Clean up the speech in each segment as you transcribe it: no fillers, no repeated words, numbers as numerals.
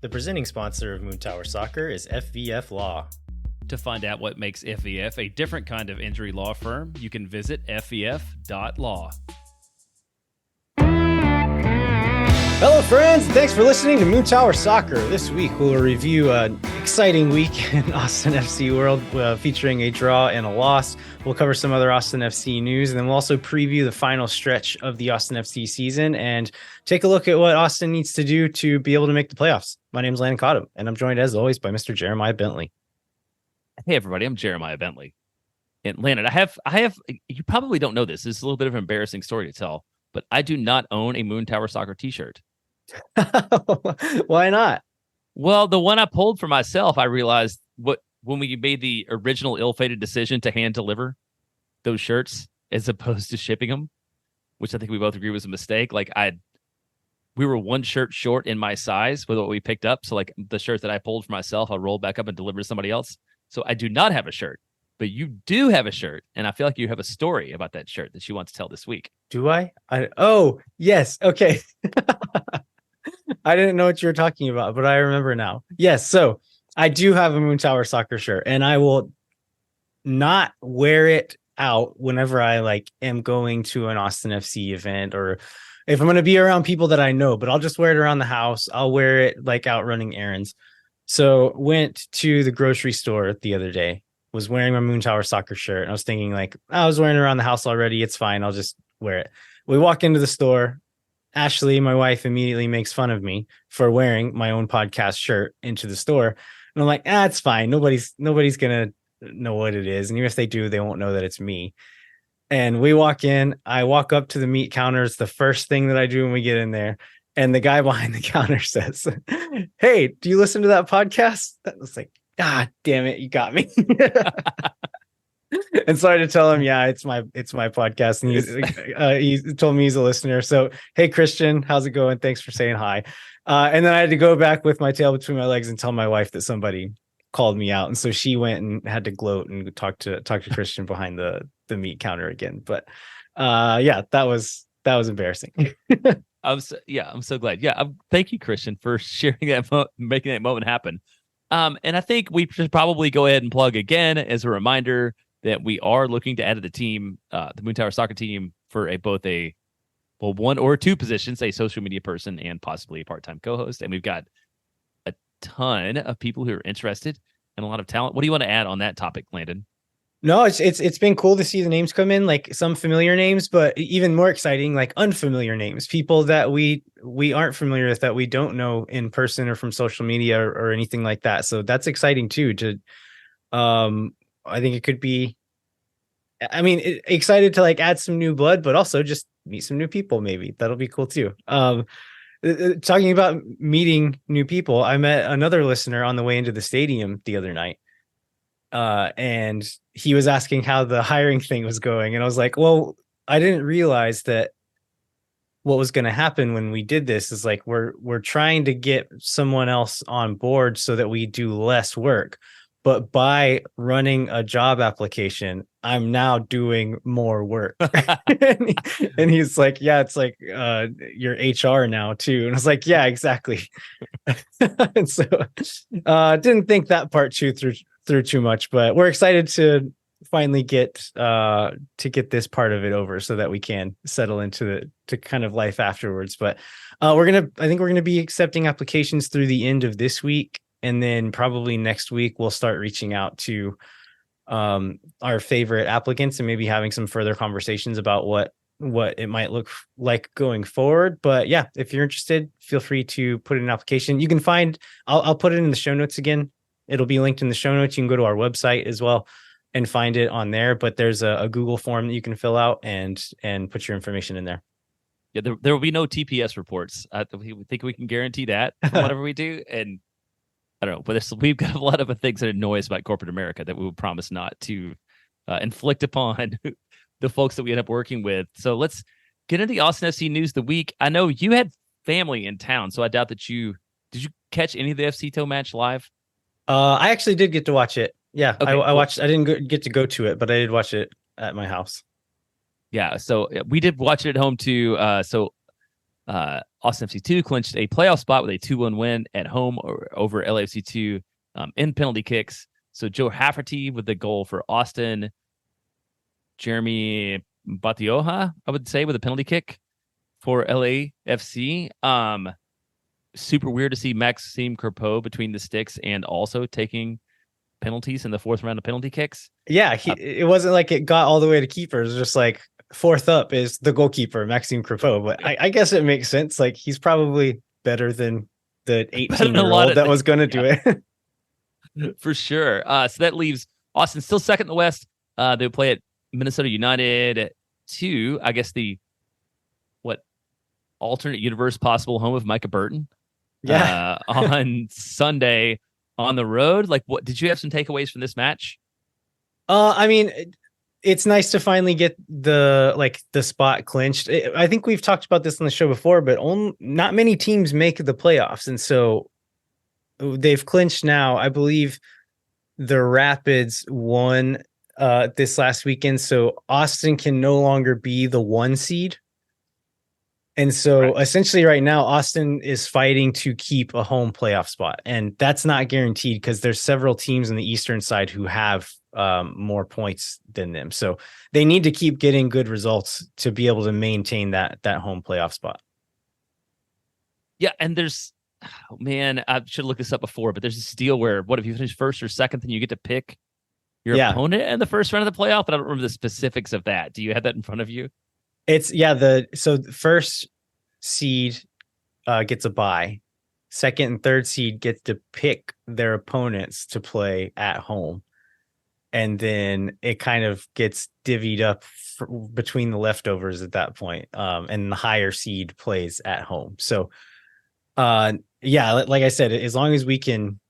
The presenting sponsor of Moon Tower Soccer is FVF Law. To find out what makes FVF a different kind of injury law firm, you can visit fvf.law. Hello, friends. Thanks for listening to Moon Tower Soccer. This week, we'll review an exciting week in Austin FC world featuring a draw and a loss. We'll cover some other Austin FC news, and then we'll also preview the final stretch of the Austin FC season and take a look at what Austin needs to do to be able to make the playoffs. My name is Landon Cottom, and I'm joined, as always, by Mr. Jeremiah Bentley. Hey, everybody. I'm Jeremiah Bentley. And Landon, I have. You probably don't know this. This is a little bit of an embarrassing story to tell, but I do not own a Moon Tower Soccer t-shirt. Why not? Well, the one I pulled for myself, I realized when we made the original ill-fated decision to hand deliver those shirts as opposed to shipping them, which I think we both agree was a mistake. We were one shirt short in my size with what we picked up. So like the shirt that I pulled for myself, I rolled back up and delivered to somebody else. So I do not have a shirt, but you do have a shirt. And I feel like you have a story about that shirt that you want to tell this week. Do I? Oh, yes. Okay. I didn't know what you were talking about, but I remember now. Yes. So I do have a Moon Tower Soccer shirt, and I will not wear it out whenever I am going to an Austin FC event, or if I'm going to be around people that I know, but I'll just wear it around the house. I'll wear it out running errands. So went to the grocery store the other day, was wearing my Moon Tower Soccer shirt, and I was thinking I was wearing it around the house already. It's fine. I'll just wear it. We walk into the store. Ashley, my wife, immediately makes fun of me for wearing my own podcast shirt into the store. And I'm like, it's fine. Nobody's going to know what it is. And even if they do, they won't know that it's me. And we walk in, I walk up to the meat counter. It's the first thing that I do when we get in there. And the guy behind the counter says, "Hey, do you listen to that podcast?" I was like, damn it. You got me. And so I had to tell him, it's my podcast. And he told me he's a listener. So, hey, Christian, how's it going? Thanks for saying hi. And then I had to go back with my tail between my legs and tell my wife that somebody called me out. And so she went and had to gloat and talk to Christian behind the meat counter again. But that was embarrassing. I'm so glad. Thank you, Christian, for sharing that, making that moment happen. And I think we should probably go ahead and plug again as a reminder that we are looking to add to the team, the Moon Tower Soccer team, for one or two positions, a social media person and possibly a part-time co-host. And we've got a ton of people who are interested and a lot of talent. What do you want to add on that topic, Landon? No, it's been cool to see the names come in, some familiar names, but even more exciting, unfamiliar names, people that we aren't familiar with, that we don't know in person or from social media or anything like that. So that's exciting too. I think it could be, excited to add some new blood, but also just meet some new people. Maybe that'll be cool too. Talking about meeting new people, I met another listener on the way into the stadium the other night. And he was asking how the hiring thing was going. And I was like, well, I didn't realize that what was going to happen when we did this is we're trying to get someone else on board so that we do less work. But by running a job application, I'm now doing more work. And he's like, it's your HR now too. And I was like, yeah, exactly. And so didn't think that part through too much, but we're excited to finally get this part of it over so that we can settle into to kind of life afterwards. But I think we're gonna be accepting applications through the end of this week. And then probably next week, we'll start reaching out to our favorite applicants and maybe having some further conversations about what it might look like going forward. But yeah, if you're interested, feel free to put in an application. You can find, I'll put it in the show notes again. It'll be linked in the show notes. You can go to our website as well and find it on there. But there's a Google form that you can fill out and put your information in there. Yeah, there will be no TPS reports. We think we can guarantee that from whatever we do. And I don't know, but we've got a lot of things that annoy us about corporate America that we will promise not to inflict upon the folks that we end up working with. So let's get into the Austin FC news of the week. I know you had family in town, so I doubt that did you catch any of the FC Toe match live? I actually did get to watch it. Yeah, okay, I watched. I didn't get to go to it, but I did watch it at my house. Yeah, so we did watch it at home too. So Austin FC2 clinched a playoff spot with a 2-1 win at home over LAFC2 in penalty kicks. So Joe Hafferty with the goal for Austin. Jeremy Batioja, I would say, with a penalty kick for LAFC. Super weird to see Maxime Crepeau between the sticks and also taking penalties in the fourth round of penalty kicks. Yeah, it wasn't like it got all the way to keeper. It was just like fourth up is the goalkeeper, Maxime Crepeau. But I guess it makes sense. Like he's probably better than the 18-year-old that was going to do it. For sure. So that leaves Austin still second in the West. They'll play at Minnesota United 2, I guess the alternate universe possible home of Micah Burton. Yeah. On Sunday on the road. Like, what did you have some takeaways from this match? I mean, it's nice to finally get the spot clinched. I think we've talked about this on the show before, but not many teams make the playoffs, and so they've clinched now. I believe the Rapids won this last weekend, so Austin can no longer be the 1 seed. And so essentially right now, Austin is fighting to keep a home playoff spot. And that's not guaranteed because there's several teams on the Eastern side who have more points than them. So they need to keep getting good results to be able to maintain that home playoff spot. Yeah. And there's, I should look this up before, but there's this deal where what if you finish first or second, then you get to pick your opponent in the first round of the playoff. But I don't remember the specifics of that. Do you have that in front of you? So the first seed gets a bye. Second and third seed gets to pick their opponents to play at home. And then it kind of gets divvied up between the leftovers at that point. And the higher seed plays at home. So, like I said, as long as we can,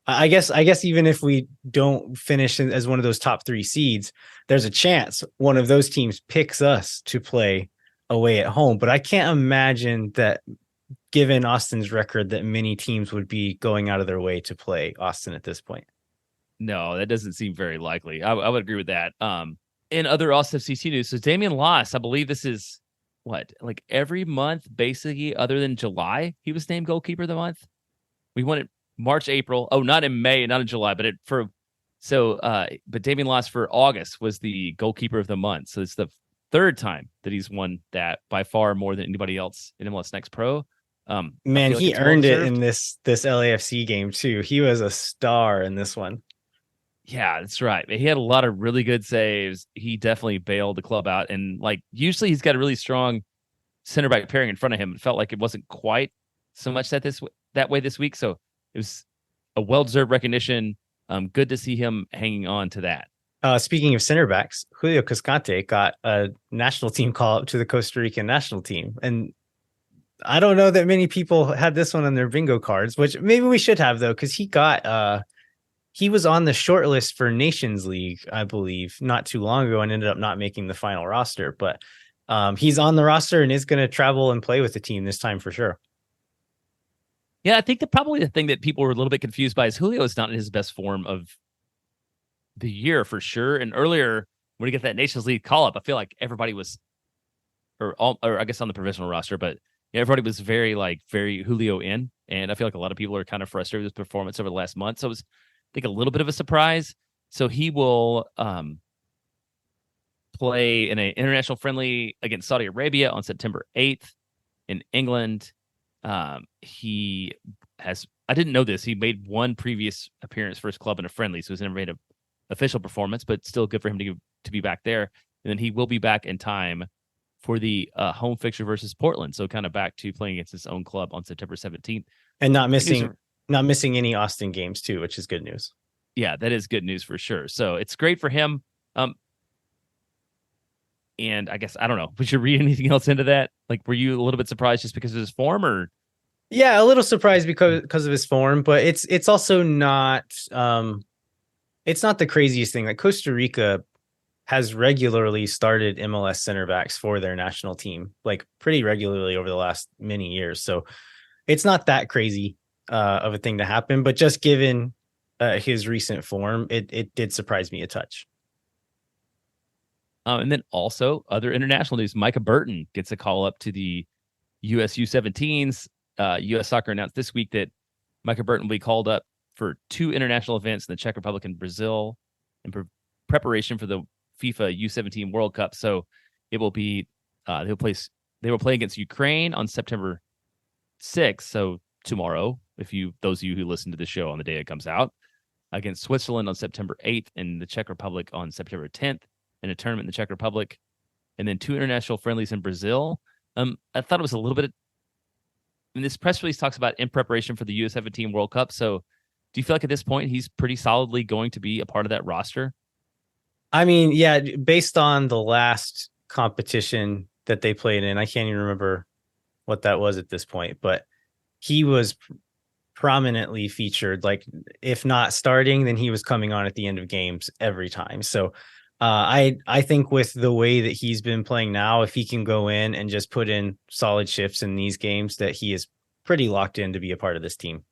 I guess even if we don't finish as one of those top 3 seeds, there's a chance one of those teams picks us to play away at home. But I can't imagine that, given Austin's record, that many teams would be going out of their way to play Austin at this point. No, that doesn't seem very likely. I would agree with that. In other Austin FCC news, so Damian Loss, I believe this is like every month, basically, other than July, he was named goalkeeper of the month. We won it March, April. Oh, not in May, not in July, but but Damian Loss for August was the goalkeeper of the month. So it's the third time that he's won that, by far more than anybody else in MLS Next Pro. Man, he earned it in this LAFC game too. He was a star in this one. Yeah, that's right. He had a lot of really good saves. He definitely bailed the club out. And usually he's got a really strong center back pairing in front of him. It felt like it wasn't quite so much that way this week. So it was a well-deserved recognition. Good to see him hanging on to that. Speaking of center backs, Julio Cascante got a national team call up to the Costa Rican national team. And I don't know that many people had this one on their bingo cards, which maybe we should have, though, because he was on the short list for Nations League, I believe, not too long ago, and ended up not making the final roster. But he's on the roster and is going to travel and play with the team this time for sure. Yeah, I think probably the thing that people were a little bit confused by is Julio is not in his best form of the year for sure. And earlier, when he got that Nations League call up, I feel like everybody was, or I guess on the provisional roster, but everybody was very Julio in. And I feel like a lot of people are kind of frustrated with his performance over the last month. So it was, I think, a little bit of a surprise. So he will play in an international friendly against Saudi Arabia on September 8th in England. He has, I didn't know this, he made one previous appearance for his club in a friendly, so he's never made an official performance, but still good for him to be back there. And then he will be back in time for the home fixture versus Portland. So kind of back to playing against his own club on September 17th. And not missing any Austin games too, which is good news. Yeah, that is good news for sure. So it's great for him. And I guess, I don't know, would you read anything else into that? Were you a little bit surprised just because of his form, or? Yeah, a little surprised because of his form, but it's also not it's not the craziest thing. Costa Rica has regularly started MLS center backs for their national team, pretty regularly over the last many years. So it's not that crazy of a thing to happen, but just given his recent form, it did surprise me a touch. And then also other international news. Micah Burton gets a call up to the US U17s. US Soccer announced this week that Micah Burton will be called up for 2 international events in the Czech Republic and Brazil in preparation for the FIFA U17 World Cup. So it will be they will play against Ukraine on September 6th. So tomorrow, those of you who listen to the show on the day it comes out, against Switzerland on September 8th and the Czech Republic on September 10th in a tournament in the Czech Republic, and then 2 international friendlies in Brazil. I thought it was a little bit. This press release talks about in preparation for the U17 World Cup. So do you feel like at this point he's pretty solidly going to be a part of that roster? I mean, yeah, based on the last competition that they played in, I can't even remember what that was at this point, but he was prominently featured. Like, if not starting, then he was coming on at the end of games every time. So I think with the way that he's been playing now, if he can go in and just put in solid shifts in these games, that he is pretty locked in to be a part of this team.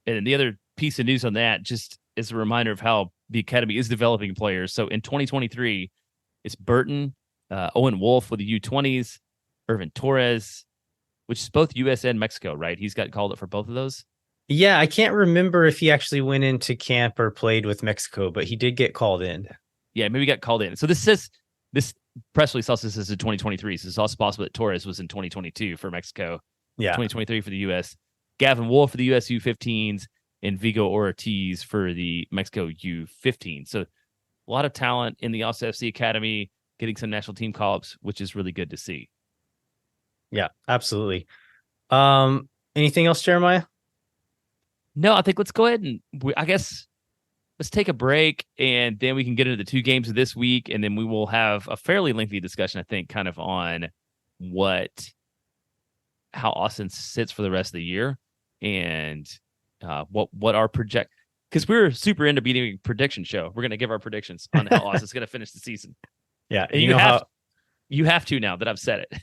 And the other piece of news on that, just as a reminder of how the academy is developing players. So in 2023, it's Burton, Owen Wolf with the U20s, Irvin Torres, which is both US and Mexico, right? He's got called up for both of those. Yeah, I can't remember if he actually went into camp or played with Mexico, but he did get called in. Yeah, maybe he got called in. So this press release also says in 2023. So it's also possible that Torres was in 2022 for Mexico. Yeah, 2023 for the US. Gavin Wolf for the US U15s and Vigo Ortiz for the Mexico U15. So a lot of talent in the Austin FC Academy, getting some national team call-ups, which is really good to see. Yeah, absolutely. Anything else, Jeremiah? No, I think let's go ahead and let's take a break, and then we can get into the 2 games of this week, and then we will have a fairly lengthy discussion, I think, kind of on how Austin sits for the rest of the year, and what our project, because we're super into being a prediction show. We're going to give our predictions on how Austin's going to finish the season. Yeah, and you have to now that I've said it.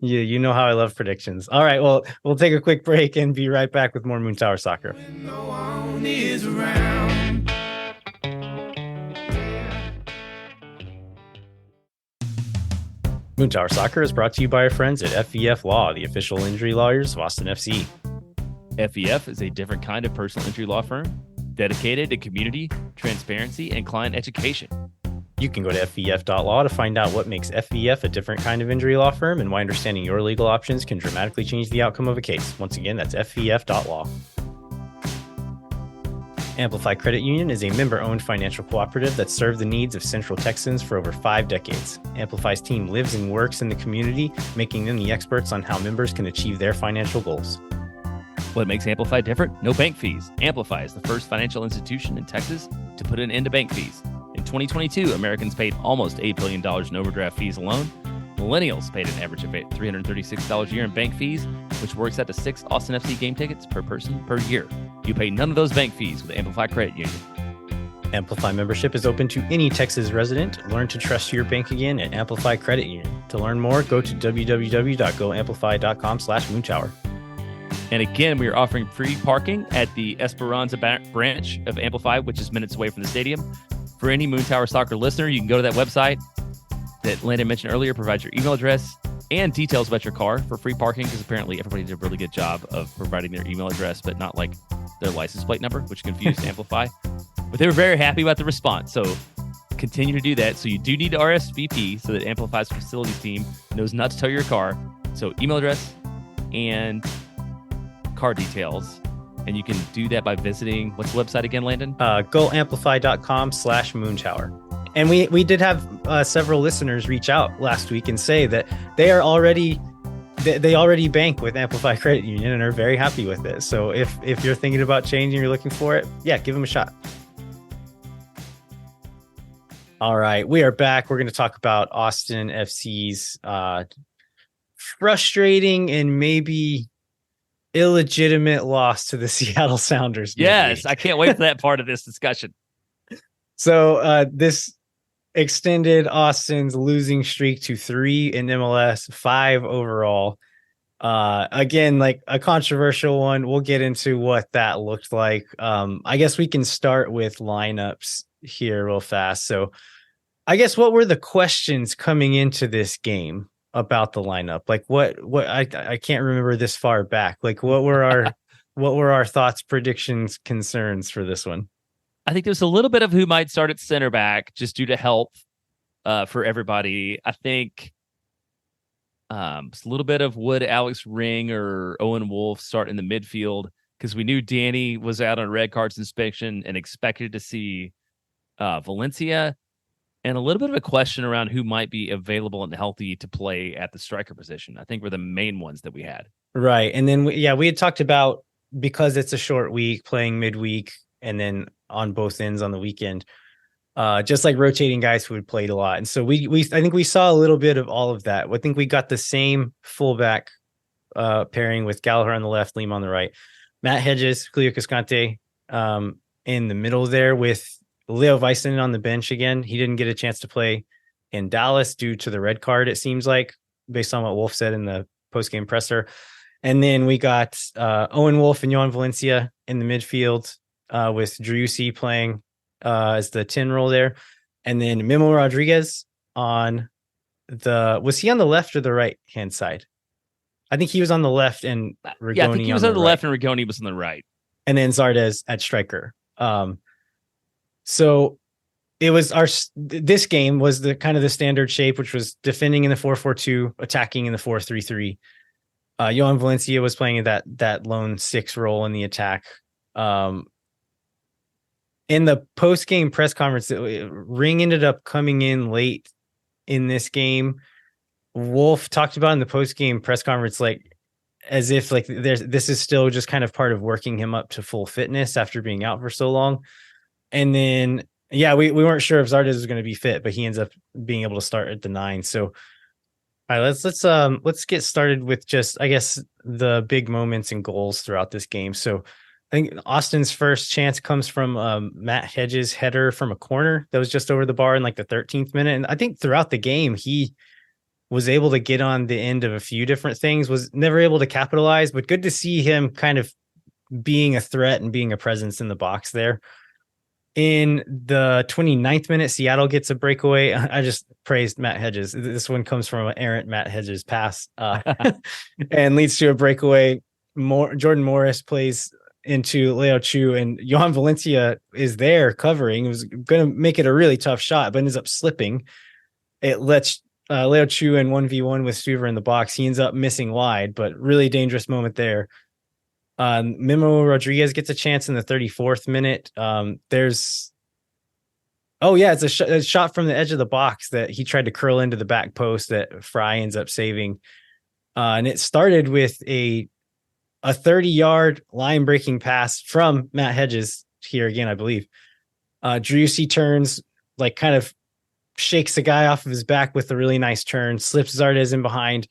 Yeah, you know how I love predictions. All right, well, we'll take a quick break and be right back with more Moon Tower Soccer. Moon Tower Soccer is brought to you by our friends at FEF Law, the official injury lawyers of Austin FC. FEF is a different kind of personal injury law firm dedicated to community, transparency, and client education. You can go to FEF.law to find out what makes FEF a different kind of injury law firm and why understanding your legal options can dramatically change the outcome of a case. Once again, that's FEF.law. Amplify Credit Union is a member-owned financial cooperative that served the needs of Central Texans for over 5 decades. Amplify's team lives and works in the community, making them the experts on how members can achieve their financial goals. What makes Amplify different? No bank fees. Amplify is the first financial institution in Texas to put an end to bank fees. In 2022, Americans paid almost $8 billion in overdraft fees alone. Millennials paid an average of $336 a year in bank fees, which works out to 6 Austin FC game tickets per person per year. You pay none of those bank fees with Amplify Credit Union. Amplify membership is open to any Texas resident. Learn to trust your bank again at Amplify Credit Union. To learn more, go to www.goamplify.com/moontower. And again, we are offering free parking at the Esperanza branch of Amplify, which is minutes away from the stadium. For any Moon Tower Soccer listener, you can go to that website that Landon mentioned earlier, provide your email address and details about your car for free parking, because apparently everybody did a really good job of providing their email address, but not like their license plate number, which confused Amplify. But they were very happy about the response. So continue to do that. So you do need to RSVP so that Amplify's facilities team knows not to tow your car. So email address and car details. And you can do that by visiting, what's the website again, Landon? Goamplify.com/moontower. And we did have several listeners reach out last week and say that they already bank with Amplify Credit Union and are very happy with it. So if you're thinking about changing, you're looking for it, yeah, give them a shot. All right, we are back. We're going to talk about Austin FC's frustrating and maybe illegitimate loss to the Seattle Sounders. Yes, I can't wait for that part of this discussion. So this extended Austin's losing streak to 3 in MLS, 5 overall. Again, like a controversial one. We'll get into what that looked like. I guess we can start with lineups here real fast. So I guess what were the questions coming into this game about the lineup? Like what I can't remember this far back. Like what were our thoughts, predictions, concerns for this one? I think there's a little bit of who might start at center back just due to health for everybody. I think it's a little bit of would Alex Ring or Owen Wolf start in the midfield because we knew Danny was out on red cards inspection and expected to see Valencia, and a little bit of a question around who might be available and healthy to play at the striker position. I think were the main ones that we had. Right. And then we had talked about, because it's a short week, playing midweek and then on both ends on the weekend, just like rotating guys who had played a lot. And so we I think we saw a little bit of all of that. I think we got the same fullback pairing with Gallagher on the left, Lima on the right, Matt Hedges, Cleo Cascante in the middle there, with Leo Weissman on the bench again. He didn't get a chance to play in Dallas due to the red card, it seems like, based on what Wolf said in the post-game presser. And then we got Owen Wolf and Johan Valencia in the midfield with Driussi playing as the 10 role there. And then Memo Rodriguez on was he on the left or the right hand side? I think he was on the left and Rigoni I think he was on the right. left and Rigoni was on the right. And then Zardes at striker. So it was this game was the kind of the standard shape, which was defending in the 4-4-2, attacking in the 4-3-3. Johan Valencia was playing that lone 6 role in the attack. In the post-game press conference, Ring ended up coming in late in this game. Wolf talked about in the post-game press conference, like as if like this is still just kind of part of working him up to full fitness after being out for so long. And then, we weren't sure if Zardes was going to be fit, but he ends up being able to start at the 9. So, all right, let's get started with just, I guess, the big moments and goals throughout this game. So, I think Austin's first chance comes from Matt Hedges' header from a corner that was just over the bar in like the 13th minute. And I think throughout the game, he was able to get on the end of a few different things, was never able to capitalize, but good to see him kind of being a threat and being a presence in the box there. In the 29th minute, Seattle gets a breakaway. I just praised Matt Hedges. This one comes from an errant Matt Hedges pass and leads to a breakaway. Jordan Morris plays into Leo Chu, and Johan Valencia is there covering. It was going to make it a really tough shot, but ends up slipping. It lets Leo Chu in 1v1 with Stuver in the box. He ends up missing wide, but really dangerous moment there. Memo Rodriguez gets a chance in the 34th minute. It's a shot from the edge of the box that he tried to curl into the back post that Fry ends up saving. And it started with a 30-yard line-breaking pass from Matt Hedges here again, I believe. Driussi turns, like kind of shakes the guy off of his back with a really nice turn, slips Zardes in behind,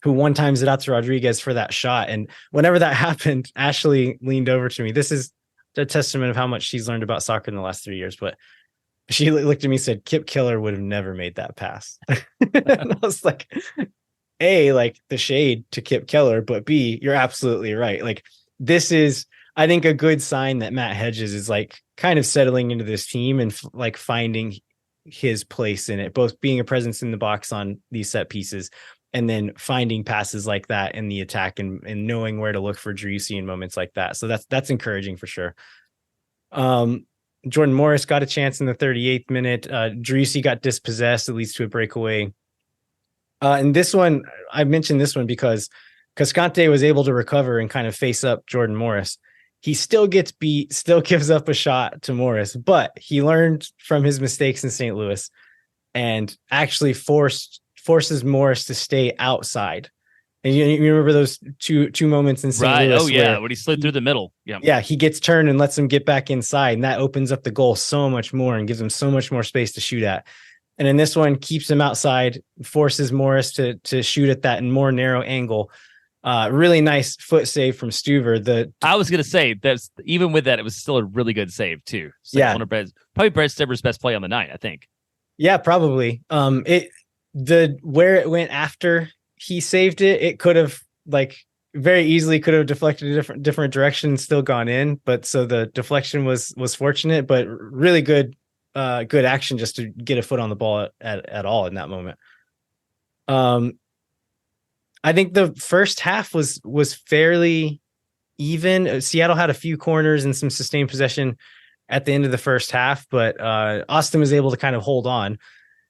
who one times it out to Rodriguez for that shot. And whenever that happened, Ashley leaned over to me. This is a testament of how much she's learned about soccer in the last 3 years. But she looked at me and said, Kip Keller would have never made that pass. And I was like, A, like the shade to Kip Keller, but B, you're absolutely right. Like this is, I think, a good sign that Matt Hedges is like kind of settling into this team and like finding his place in it, both being a presence in the box on these set pieces and then finding passes like that in the attack and knowing where to look for Driussi in moments like that. So that's encouraging for sure. Jordan Morris got a chance in the 38th minute. Driussi got dispossessed. It leads to a breakaway. And this one, I mentioned this one because Cascante was able to recover and kind of face up Jordan Morris. He still gets beat, still gives up a shot to Morris, but he learned from his mistakes in St. Louis and actually forces Morris to stay outside. And you remember those two moments in St. Louis? Oh yeah, when he slid through the middle. Yeah, he gets turned and lets him get back inside, and that opens up the goal so much more and gives him so much more space to shoot at. And in this one, keeps him outside, forces Morris to shoot at that in more narrow angle. Really nice foot save from Stuver. I was gonna say that's even with that, it was still a really good save too. So yeah, probably Brett Stuver's best play on the night, I think. Yeah, probably. Where it went after he saved it, it could have like very easily could have deflected a different direction and still gone in. But so the deflection was fortunate, but really good good action just to get a foot on the ball at all in that moment. I think the first half was fairly even. Seattle had a few corners and some sustained possession at the end of the first half, but Austin was able to kind of hold on.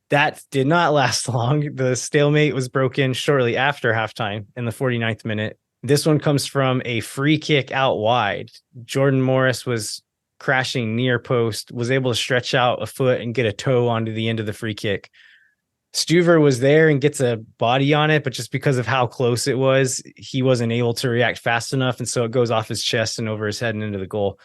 That did not last long. The stalemate was broken shortly after halftime in the 49th minute. This one comes from a free kick out wide. Jordan Morris was crashing near post, was able to stretch out a foot and get a toe onto the end of the free kick. Stuver was there and gets a body on it, but just because of how close it was, he wasn't able to react fast enough. And so it goes off his chest and over his head and into the goal.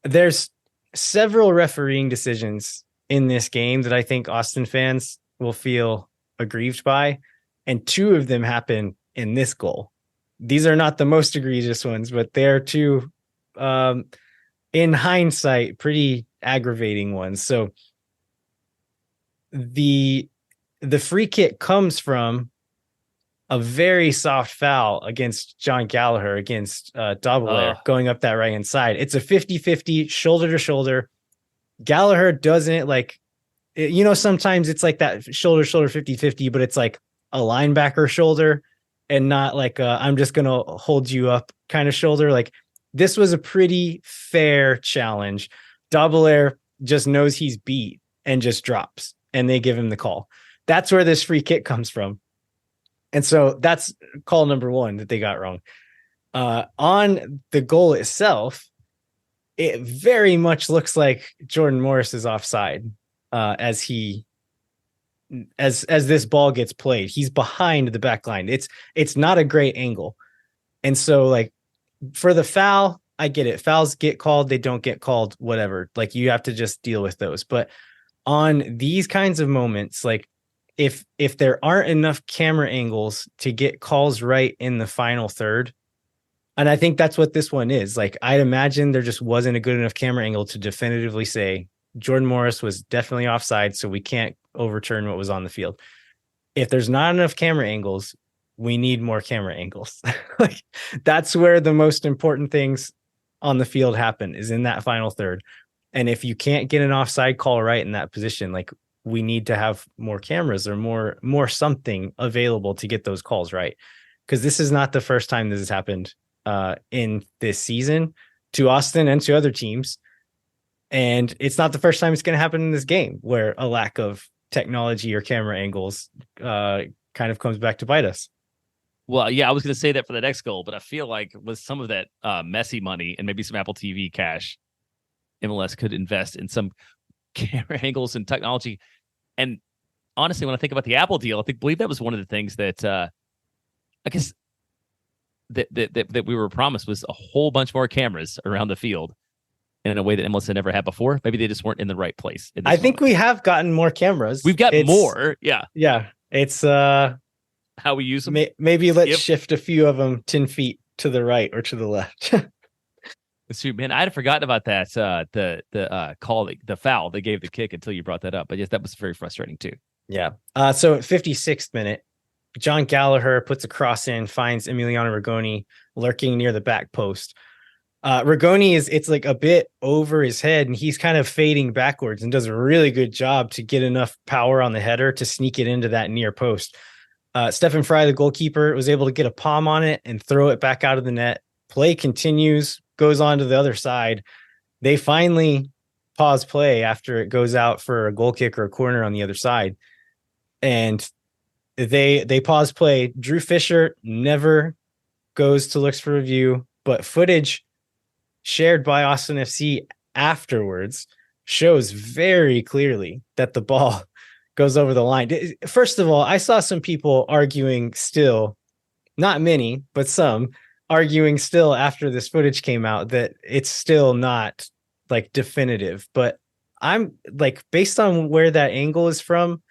There's several refereeing decisions in this game that I think Austin fans will feel aggrieved by. And two of them happen in this goal. These are not the most egregious ones, but they're two, in hindsight, pretty aggravating ones. So the free kick comes from a very soft foul against John Gallagher against Dobelair going up that right hand side. It's a 50-50 shoulder to shoulder. Gallagher doesn't sometimes it's like that shoulder 50-50, but it's like a linebacker shoulder and not like I'm just going to hold you up kind of shoulder. Like this was a pretty fair challenge. Dobelair just knows he's beat and just drops and they give him the call. That's where this free kick comes from. And so that's call number one that they got wrong. On the goal itself, it very much looks like Jordan Morris is offside as this ball gets played. He's behind the back line. It's not a great angle. And so like for the foul, I get it. Fouls get called, they don't get called, whatever. Like you have to just deal with those. But on these kinds of moments, like if there aren't enough camera angles to get calls right in the final third, and I think that's what this one is. Like I'd imagine there just wasn't a good enough camera angle to definitively say Jordan Morris was definitely offside, so we can't overturn what was on the field. If there's not enough camera angles, we need more camera angles. Like that's where the most important things on the field happen, is in that final third. And if you can't get an offside call right in that position, like we need to have more cameras or more something available to get those calls right. Because this is not the first time this has happened in this season to Austin and to other teams. And it's not the first time it's going to happen in this game where a lack of technology or camera angles kind of comes back to bite us. Well, yeah, I was going to say that for the next goal, but I feel like with some of that Messi money and maybe some Apple TV cash, MLS could invest in some camera angles and technology. And honestly, when I think about the Apple deal, believe that was one of the things that I guess that we were promised was a whole bunch more cameras around the field in a way that MLS had never had before. Maybe they just weren't in the right place. I think we have gotten more cameras. We've got more. Yeah. Yeah. It's how we use them. Maybe let's shift a few of them 10 feet to the right or to the left. Shoot, man, I had forgotten about that. The call, the foul they gave the kick until you brought that up. But yes, that was very frustrating too. Yeah. So at 56th minute, John Gallagher puts a cross in, finds Emiliano Rigoni lurking near the back post. Rigoni it's like a bit over his head and he's kind of fading backwards and does a really good job to get enough power on the header to sneak it into that near post. Stephen Fry, the goalkeeper, was able to get a palm on it and throw it back out of the net. Play continues, goes on to the other side. They finally pause play after it goes out for a goal kick or a corner on the other side. And they pause play. Drew Fisher never goes to looks for review, but footage shared by Austin FC afterwards shows very clearly that the ball goes over the line. First of all, I saw some people arguing still, not many, but some arguing still after this footage came out that it's still not like definitive. But I'm like, based on where that angle is from,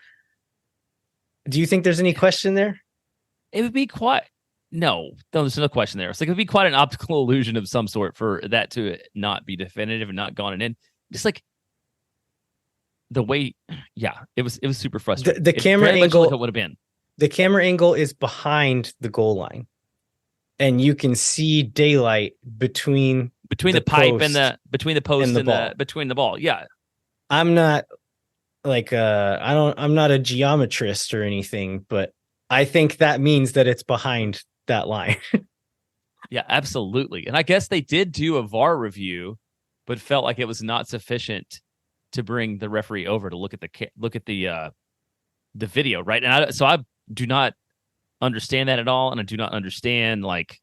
do you think there's any question there? It would be quite no, there's no question there. It's like it would be quite an optical illusion of some sort for that to not be definitive and not gone in. Just like the way, yeah, it was super frustrating. The camera angle like it would have been. The camera angle is behind the goal line, and you can see daylight between the pipe and between the post and between the ball. Yeah, I'm not like I'm not a geometrist or anything, but I think that means that it's behind that line. Yeah, absolutely. And I guess they did do a VAR review, but felt like it was not sufficient to bring the referee over to look at the video, right? And I do not understand that at all, and I do not understand like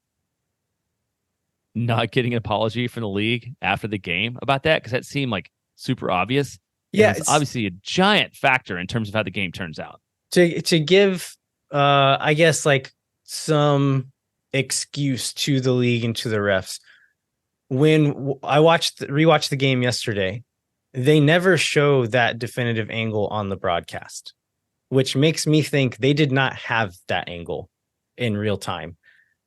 not getting an apology from the league after the game about that, because that seemed like super obvious and Yeah, was it's obviously a giant factor in terms of how the game turns out. to give I guess like some excuse to the league and to the refs. When I rewatched the game yesterday, they never show that definitive angle on the broadcast, which makes me think they did not have that angle in real time.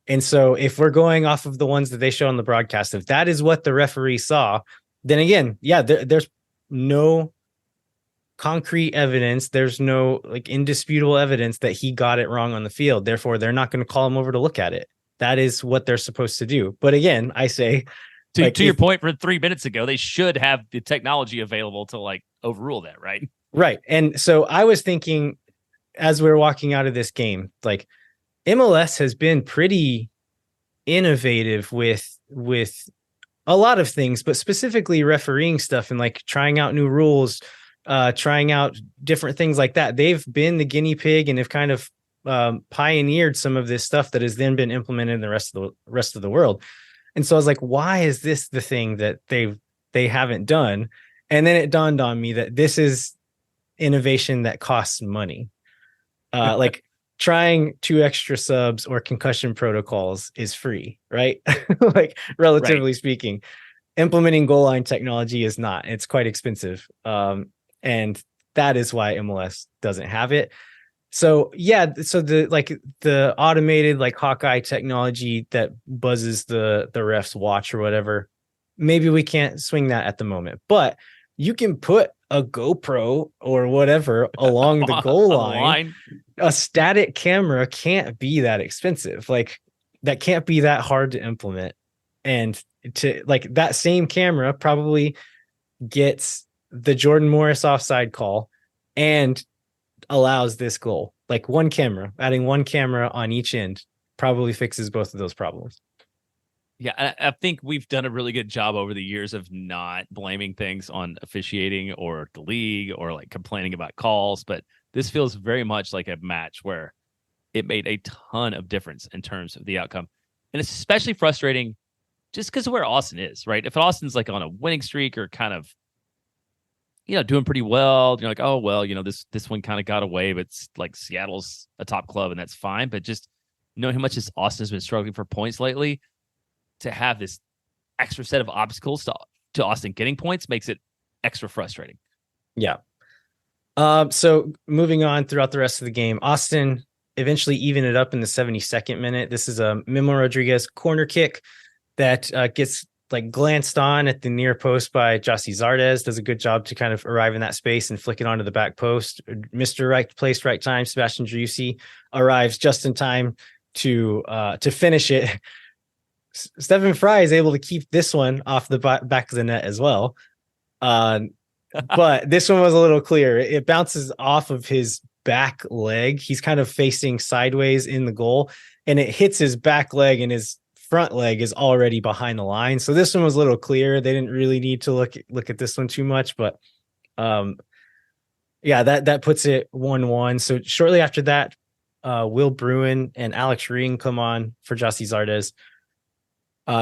And so if we're going off of the ones that they show on the broadcast, if that is what the referee saw, then again, yeah, there's no concrete evidence. There's no like indisputable evidence that he got it wrong on the field. Therefore, they're not going to call him over to look at it. That is what they're supposed to do. But again, I say, like, To your point from 3 minutes ago, they should have the technology available to like overrule that, right? right. And so I was thinking as we were walking out of this game, like MLS has been pretty innovative with a lot of things, but specifically refereeing stuff and like trying out new rules, trying out different things like that. They've been the guinea pig and have kind of pioneered some of this stuff that has then been implemented in the rest of the world. And so I was like, why is this the thing that they haven't done? And then it dawned on me that this is innovation that costs money. Like trying 2 extra subs or concussion protocols is free, right? Like relatively Right. speaking, implementing goal line technology is not. It's quite expensive. And that is why MLS doesn't have it. So yeah, so the automated like Hawkeye technology that buzzes the ref's watch or whatever, maybe we can't swing that at the moment, but you can put a GoPro or whatever along the goal On the line. line. A static camera can't be that expensive. Like that can't be that hard to implement. And to like that same camera probably gets the Jordan Morris offside call and allows this goal. Like adding one camera on each end probably fixes both of those problems. Yeah, I think we've done a really good job over the years of not blaming things on officiating or the league or like complaining about calls. But this feels very much like a match where it made a ton of difference in terms of the outcome. And it's especially frustrating just because of where Austin is, right? If Austin's like on a winning streak or kind of, doing pretty well, you're like, oh, well, this one kind of got away, but it's like Seattle's a top club and that's fine. But just knowing how much Austin's been struggling for points lately, to have this extra set of obstacles to Austin getting points makes it extra frustrating. Yeah. So moving on throughout the rest of the game, Austin eventually evened it up in the 72nd minute. This is a Memo Rodriguez corner kick that gets like glanced on at the near post by Jossie Zardes. Does a good job to kind of arrive in that space and flick it onto the back post. Mr. Right place, right time. Sebastian Driussi arrives just in time to finish it. Stephen Fry is able to keep this one off the back of the net as well. But this one was a little clear. It bounces off of his back leg. He's kind of facing sideways in the goal, and it hits his back leg, and his front leg is already behind the line. So this one was a little clear. They didn't really need to look at this one too much, but yeah, that puts it 1-1. So shortly after that, Will Bruin and Alex Ring come on for Jossie Zardes.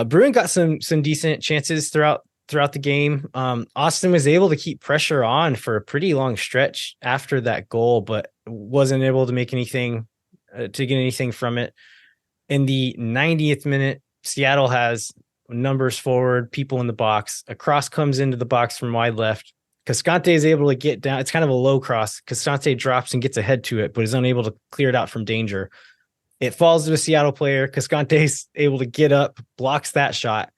Bruin got some decent chances throughout the game. Austin was able to keep pressure on for a pretty long stretch after that goal, but wasn't able to make anything to get anything from it. In the 90th minute, Seattle has numbers forward, people in the box. A cross comes into the box from wide left. Cascante is able to get down. It's kind of a low cross. Cascante drops and gets ahead to it, but is unable to clear it out from danger. It falls to a Seattle player. Cascante's able to get up, blocks that shot.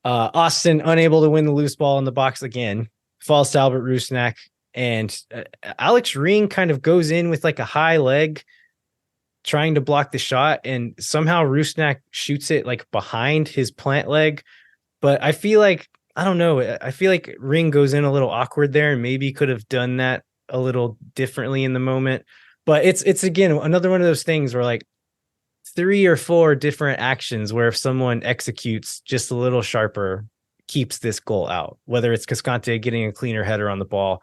Austin unable to win the loose ball in the box again. Falls to Albert Rusnak. And Alex Ring kind of goes in with like a high leg trying to block the shot. And somehow Rusnak shoots it like behind his plant leg. But I feel like I don't know. I feel like Ring goes in a little awkward there and maybe could have done that a little differently in the moment. But it's again another one of those things where like 3 or 4 different actions where if someone executes just a little sharper, keeps this goal out, whether it's Cascante getting a cleaner header on the ball,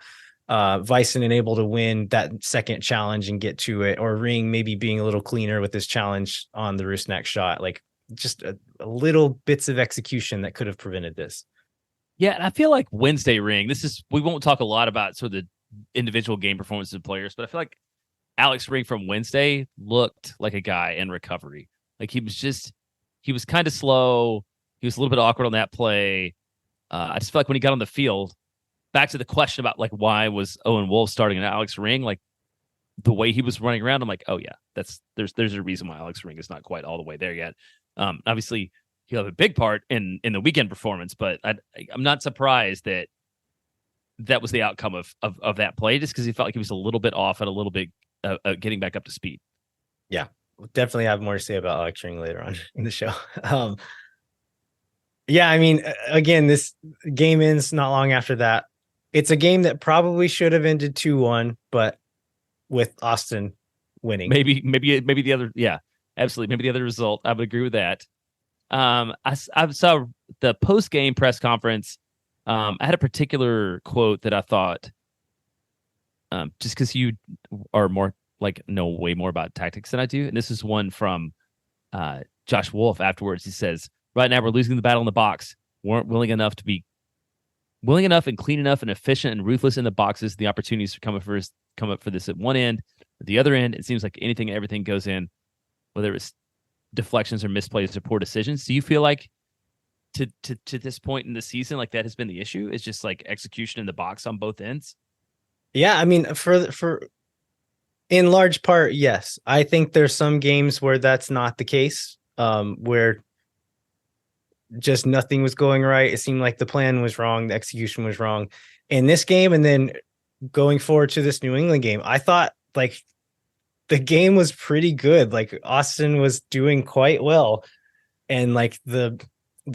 Vicen able to win that second challenge and get to it, or Ring maybe being a little cleaner with his challenge on the Rusnak shot. Like just a little bits of execution that could have prevented this. Yeah, and I feel like Wednesday Ring, we won't talk a lot about sort of the individual game performances of players, but I feel like Alex Ring from Wednesday looked like a guy in recovery. Like he was kind of slow. He was a little bit awkward on that play. I just feel like when he got on the field, back to the question about like why was Owen Wolf starting an Alex Ring, like the way he was running around, I'm like, oh yeah, there's a reason why Alex Ring is not quite all the way there yet. Obviously he'll have a big part in the weekend performance, but I'm not surprised that was the outcome of that play, just because he felt like he was a little bit off and a little bit getting back up to speed. Yeah, we'll definitely have more to say about Alex Ring later on in the show. Yeah, I mean, again, this game ends not long after that. It's a game that probably should have ended 2-1, but with Austin winning. Maybe the other, yeah, absolutely. Maybe the other result. I would agree with that. I saw the post game press conference. I had a particular quote that I thought, just because you are more like know way more about tactics than I do, and this is one from Josh Wolf afterwards. He says, "Right now we're losing the battle in the box. Weren't willing enough and clean enough and efficient and ruthless in the boxes. The opportunities come up for this at one end. At the other end, it seems like anything and everything goes in, whether it's deflections or misplays or poor decisions." Do you feel like to this point in the season, like that has been the issue? It's just like execution in the box on both ends? Yeah, I mean, for in large part, yes. I think there's some games where that's not the case, where just nothing was going right. It seemed like the plan was wrong, the execution was wrong in this game, and then going forward to this New England game, I thought like the game was pretty good. Like Austin was doing quite well, and like the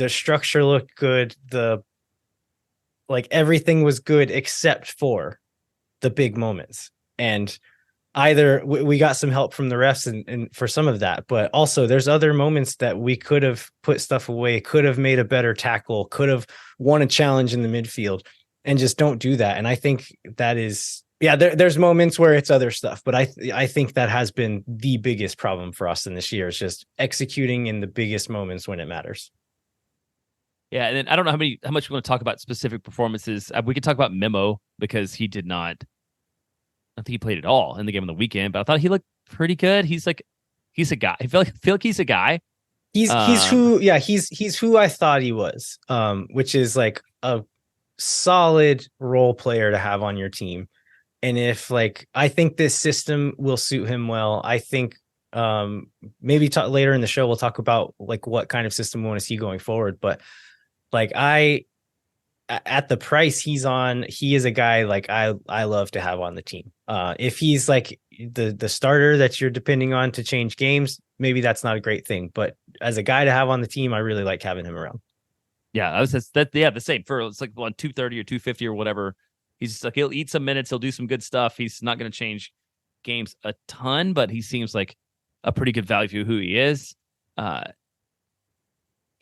structure looked good. The like everything was good except for the big moments. And either we got some help from the refs and for some of that, but also there's other moments that we could have put stuff away, could have made a better tackle, could have won a challenge in the midfield, and just don't do that. And I think that is, yeah, there's moments where it's other stuff, but I think that has been the biggest problem for us in this year. It's just executing in the biggest moments when it matters. Yeah, and then I don't know how much we want to talk about specific performances. We could talk about Memo because he did not. I think he played at all in the game on the weekend, but I thought he looked pretty good. He's a guy. I feel like he's a guy. He's who I thought he was. Which is like a solid role player to have on your team. And if like I think this system will suit him well. I think maybe later in the show we'll talk about like what kind of system we want to see going forward. But like at the price he's on, he is a guy like I love to have on the team. If he's like the starter that you're depending on to change games, maybe that's not a great thing. But as a guy to have on the team, I really like having him around. Yeah, I was just that. Yeah, the same for it's like on 230 or 250 or whatever. He's just like he'll eat some minutes, he'll do some good stuff. He's not going to change games a ton, but he seems like a pretty good value for who he is.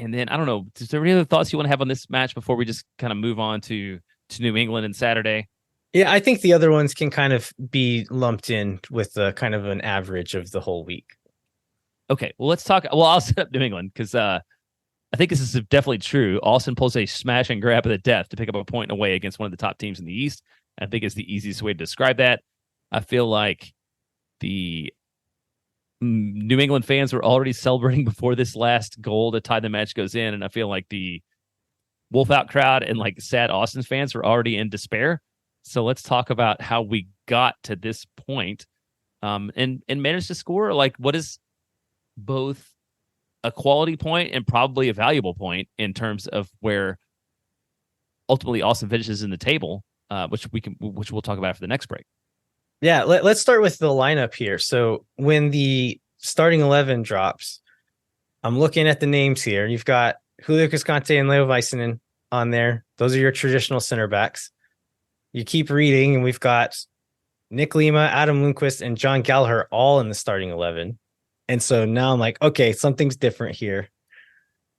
And then I don't know, is there any other thoughts you want to have on this match before we just kind of move on to New England and Saturday? Yeah, I think the other ones can kind of be lumped in with the kind of an average of the whole week. Okay, well let's talk. Well, I'll set up New England because I think this is definitely true. Austin pulls a smash and grab of the death to pick up a point away against one of the top teams in the East. I think it's the easiest way to describe that. I feel like the New England fans were already celebrating before this last goal to tie the match goes in, and I feel like the Wolf out crowd and like sad Austin fans were already in despair. So let's talk about how we got to this point, and managed to score like what is both a quality point and probably a valuable point in terms of where ultimately Austin finishes in the table, which we'll talk about after the next break. Yeah, let's start with the lineup here. So when the starting 11 drops, I'm looking at the names here. You've got Julio Cascante and Leo Vicenen on there. Those are your traditional center backs. You keep reading, and we've got Nick Lima, Adam Lundqvist, and John Gallagher all in the starting 11. And so now I'm like, okay, something's different here.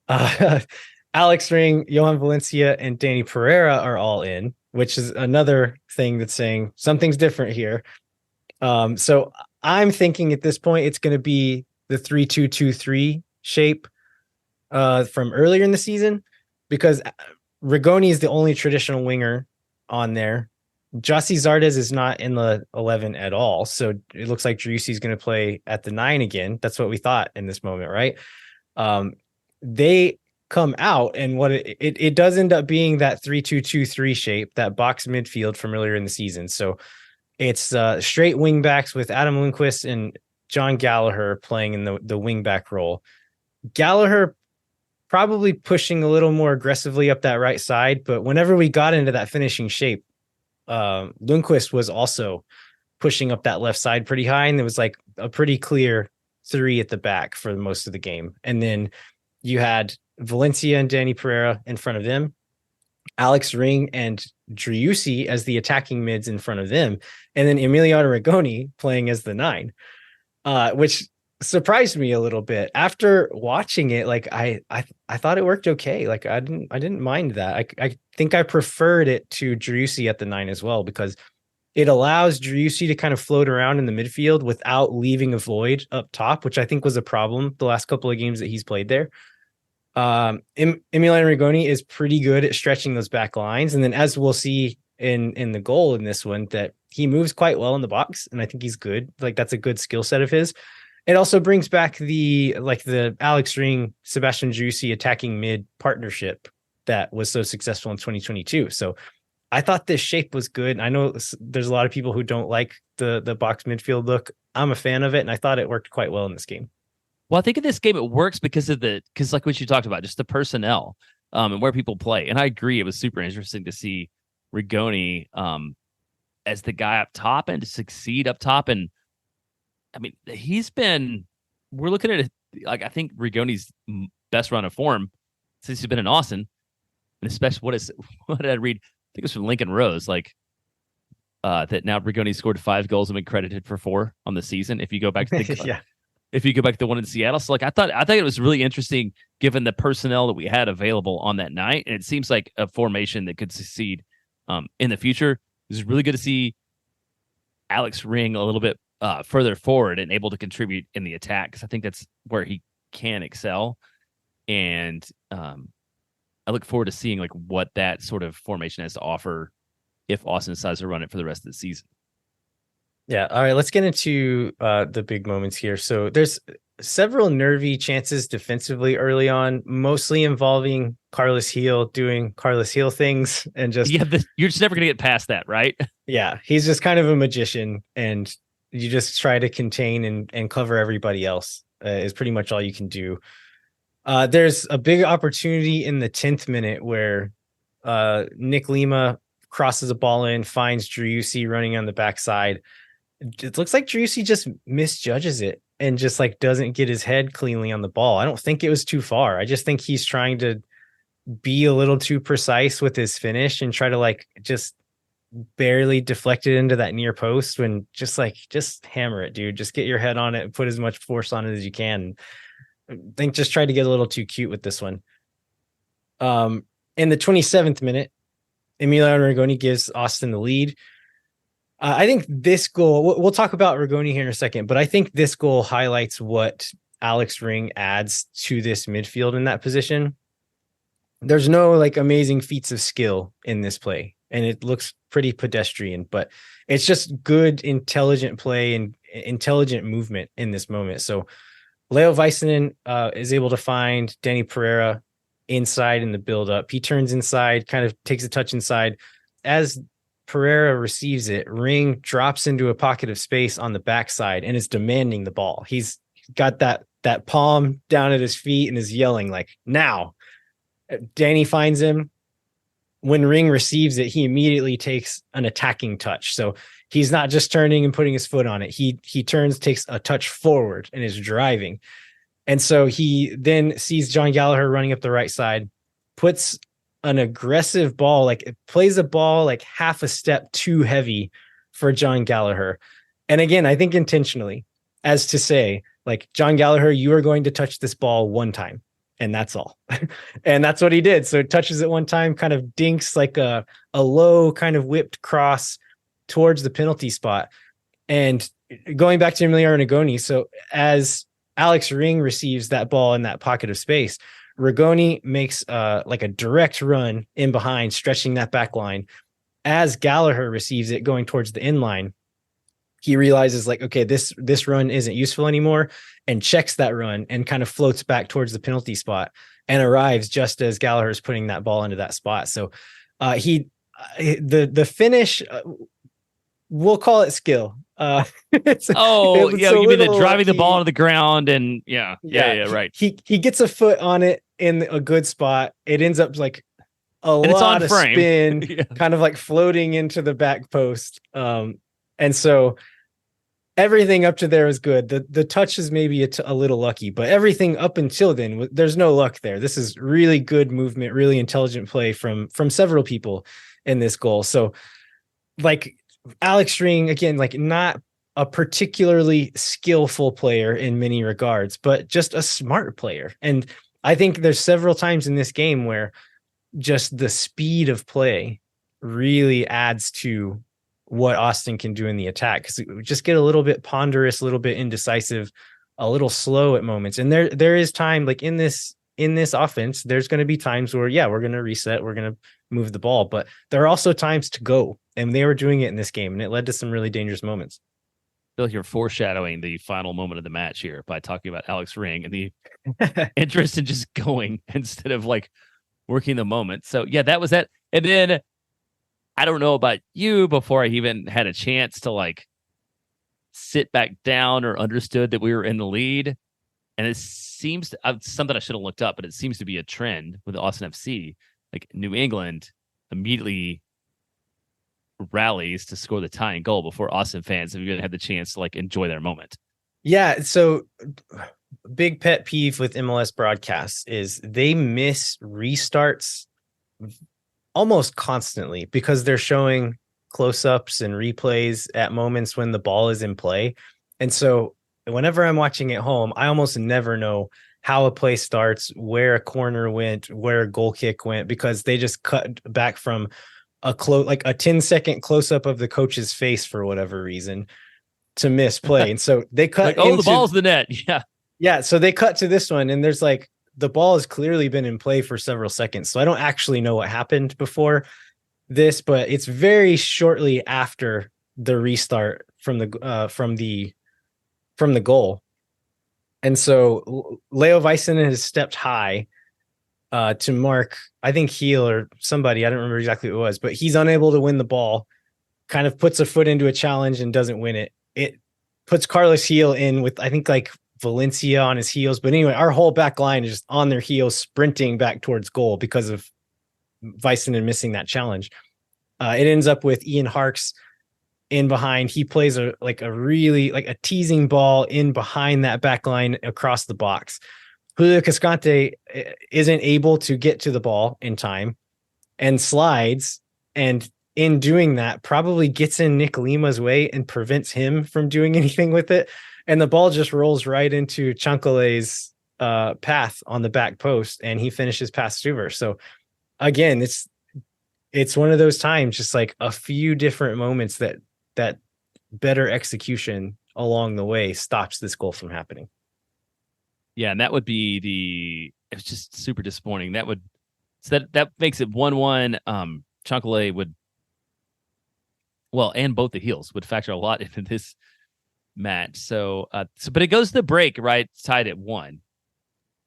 Alex Ring, Johan Valencia, and Danny Pereira are all in, which is another thing that's saying something's different here. So I'm thinking at this point it's going to be the 3-2-2-3 shape from earlier in the season, because Rigoni is the only traditional winger on there. Jossie Zardes is not in the 11 at all. So it looks like Driussi is going to play at the 9 again. That's what we thought in this moment, right? They come out, and what it does end up being that 3-2-2-3 shape, that box midfield from earlier in the season. So it's straight wing backs with Adam Lundqvist and John Gallagher playing in the wing back role. Gallagher probably pushing a little more aggressively up that right side, but whenever we got into that finishing shape, Lundqvist was also pushing up that left side pretty high, and it was like a pretty clear 3 at the back for most of the game. And then you had Valencia and Danny Pereira in front of them, Alex Ring and Driussi as the attacking mids in front of them, and then Emiliano Rigoni playing as the 9, which surprised me a little bit after watching it. Like I thought it worked okay. Like I didn't mind that. I think I preferred it to Driussi at the 9 as well, because it allows Driussi to kind of float around in the midfield without leaving a void up top, which I think was a problem the last couple of games that he's played there. Emiliano Rigoni is pretty good at stretching those back lines, and then as we'll see in the goal in this one, that he moves quite well in the box, and I think he's good. Like that's a good skill set of his. It also brings back the Alex Ring, Sebastian Driussi attacking mid partnership that was so successful in 2022. So I thought this shape was good. I know there's a lot of people who don't like the box midfield look. I'm a fan of it, and I thought it worked quite well in this game. Well, I think in this game it works because like what you talked about, just the personnel and where people play. And I agree, it was super interesting to see Rigoni as the guy up top and to succeed up top. And I mean, we're looking at it like, I think Rigoni's best run of form since he's been in Austin, and especially what did I read? I think it was from Lincoln Rose, like that now Rigoni scored 5 goals and been credited for 4 on the season. If you go back to the yeah. If you go back to the one in Seattle. So like I thought it was really interesting given the personnel that we had available on that night. And it seems like a formation that could succeed in the future. It was really good to see Alex Ring a little bit further forward and able to contribute in the attack, because I think that's where he can excel. And I look forward to seeing like what that sort of formation has to offer if Austin decides to run it for the rest of the season. Yeah. All right. Let's get into the big moments here. So there's several nervy chances defensively early on, mostly involving Carlos Heel doing Carlos Heel things, and just you're just never gonna get past that, right? Yeah, he's just kind of a magician, and you just try to contain and cover everybody else is pretty much all you can do. There's a big opportunity in the 10th minute where Nick Lima crosses a ball in, finds Driussi running on the backside. It looks like Driussi just misjudges it and just like doesn't get his head cleanly on the ball. I don't think it was too far. I just think he's trying to be a little too precise with his finish and try to like just barely deflect it into that near post, when just hammer it, dude. Just get your head on it and put as much force on it as you can. I think just try to get a little too cute with this one. In the 27th minute, Emiliano Rigoni gives Austin the lead. I think this goal, we'll talk about Rigoni here in a second, but I think this goal highlights what Alex Ring adds to this midfield in that position. There's no like amazing feats of skill in this play, and it looks pretty pedestrian, but it's just good, intelligent play and intelligent movement in this moment. So Leo Väisänen is able to find Danny Pereira inside in the build-up. He turns inside, kind of takes a touch inside. As Pereira receives it, Ring drops into a pocket of space on the backside and is demanding the ball. He's got that palm down at his feet and is yelling like, now. Danny finds him. When Ring receives it, he immediately takes an attacking touch. So he's not just turning and putting his foot on it. He turns, takes a touch forward, and is driving. And so he then sees John Gallagher running up the right side, puts an aggressive ball, like it plays a ball like half a step too heavy for John Gallagher. And again, I think intentionally, as to say, like, John Gallagher, you are going to touch this ball one time, and that's all. And that's what he did. So it touches it one time, kind of dinks like a low kind of whipped cross towards the penalty spot. And going back to Emilio Rigoni, so as Alex Ring receives that ball in that pocket of space, Rigoni makes like a direct run in behind, stretching that back line. As Gallagher receives it going towards the inline, he realizes like, okay, this run isn't useful anymore, and checks that run and kind of floats back towards the penalty spot and arrives just as Gallagher is putting that ball into that spot. So the finish, we'll call it skill. You mean the driving the ball into the ground and right. He gets a foot on it in a good spot. It ends up like a lot of spin, kind of like floating into the back post. And so everything up to there is good. The touch is maybe a little lucky, but everything up until then, there's no luck there. This is really good movement, really intelligent play from several people in this goal. So like Alex Ring, again, like not a particularly skillful player in many regards, but just a smart player. And I think there's several times in this game where just the speed of play really adds to what Austin can do in the attack, because it would just get a little bit ponderous, a little bit indecisive, a little slow at moments. And there is time, like in this offense, there's going to be times where, we're going to reset, we're going to move the ball, but there are also times to go, and they were doing it in this game, and it led to some really dangerous moments. I feel like you're foreshadowing the final moment of the match here by talking about Alex Ring and the interest in just going instead of like working the moment. So that was that. And then I don't know about you, before I even had a chance to like sit back down or understood that we were in the lead. And it seems something I should have looked up, but it seems to be a trend with Austin FC. Like New England immediately rallies to score the tying goal before Austin fans have even had the chance to like enjoy their moment. Yeah. So big pet peeve with MLS broadcasts is they miss restarts almost constantly because they're showing close-ups and replays at moments when the ball is in play. And so whenever I'm watching at home, I almost never know how a play starts, where a corner went, where a goal kick went, because they just cut back from a 10-second close-up of the coach's face for whatever reason to miss play. And so they cut the ball's the net. Yeah. So they cut to this one, and there's like, the ball has clearly been in play for several seconds. So I don't actually know what happened before this, but it's very shortly after the restart from the goal. And so Leo Väisänen has stepped high to mark, I think Heel or somebody, I don't remember exactly who it was, but he's unable to win the ball, kind of puts a foot into a challenge and doesn't win it. It puts Carlos Heel in with, I think, like Valencia on his heels. But anyway, our whole back line is just on their heels, sprinting back towards goal because of Väisänen missing that challenge. It ends up with Ian Harkes in behind. He plays a really teasing ball in behind that back line across the box. Julio Cascante isn't able to get to the ball in time and slides, and in doing that probably gets in Nick Lima's way and prevents him from doing anything with it. And the ball just rolls right into Chancale's path on the back post, and he finishes past Stuver. So again, it's one of those times, just like a few different moments that better execution along the way stops this goal from happening. Yeah, and that would be it was just super disappointing. That makes it 1-1. Chancale would, and both the Heels would factor a lot into this match. So but it goes to the break, right? It's tied at 1.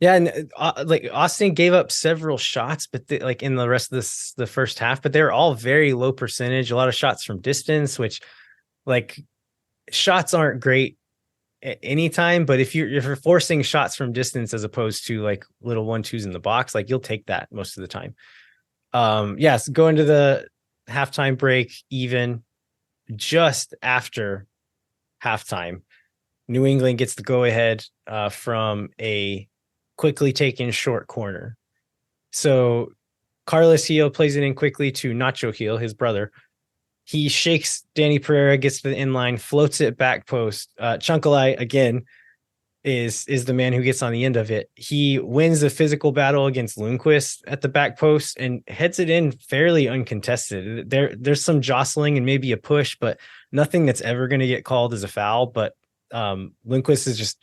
Yeah, and Austin gave up several shots, but in the rest of the first half, but they're all very low percentage. A lot of shots from distance, which shots aren't great at any time. But if you're forcing shots from distance as opposed to like little 1-2s in the box, you'll take that most of the time. Yes, go into the halftime break even just after halftime. New England gets the go ahead from a quickly taken short corner. So Carlos Heel plays it in quickly to Nacho Heel, his brother. He shakes Danny Pereira, gets to the inline, floats it back post. Chunkalai, again, is the man who gets on the end of it. He wins the physical battle against Lundqvist at the back post and heads it in fairly uncontested. There's some jostling and maybe a push, but nothing that's ever going to get called as a foul. But Lundqvist is just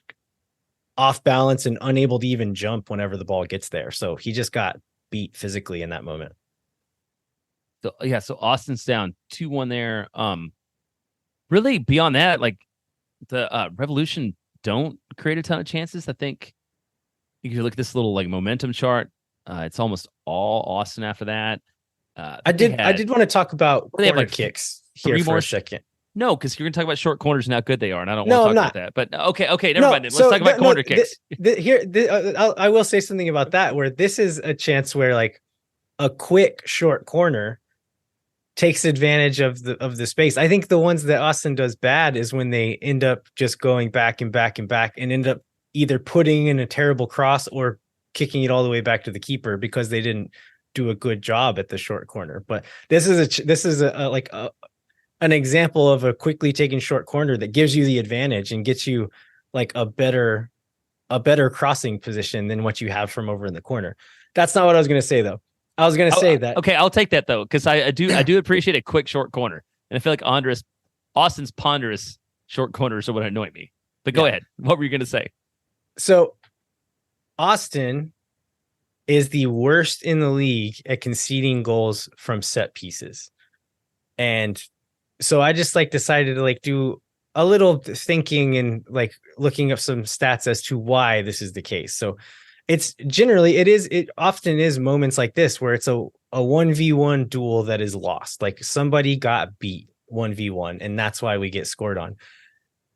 off balance and unable to even jump whenever the ball gets there. So he just got beat physically in that moment. So yeah, so Austin's down 2-1 there. Really beyond that, like the Revolution don't create a ton of chances. I think if you look at this little like momentum chart, it's almost all Austin after that. I did want to talk about corner like kicks here for a second. No, because you're going to talk about short corners and how good they are, and I don't want to talk about that. But okay, never mind. Let's talk about corner kicks. I will say something about that, where this is a chance where like a quick short corner takes advantage of the space. I think the ones that Austin does bad is when they end up just going back and back and back and end up either putting in a terrible cross or kicking it all the way back to the keeper because they didn't do a good job at the short corner. But this is an example of a quickly taken short corner that gives you the advantage and gets you like a better crossing position than what you have from over in the corner. That's not what I was going to say though. I was going to say that. Okay, I'll take that though, because I do appreciate a quick short corner, and I feel like Austin's ponderous short corners are what annoy me. But go ahead. What were you going to say? So Austin is the worst in the league at conceding goals from set pieces, and so I just like decided to like do a little thinking and like looking up some stats as to why this is the case. So it often is moments like this where it's a 1v1 duel that is lost. Like somebody got beat 1v1 and that's why we get scored on.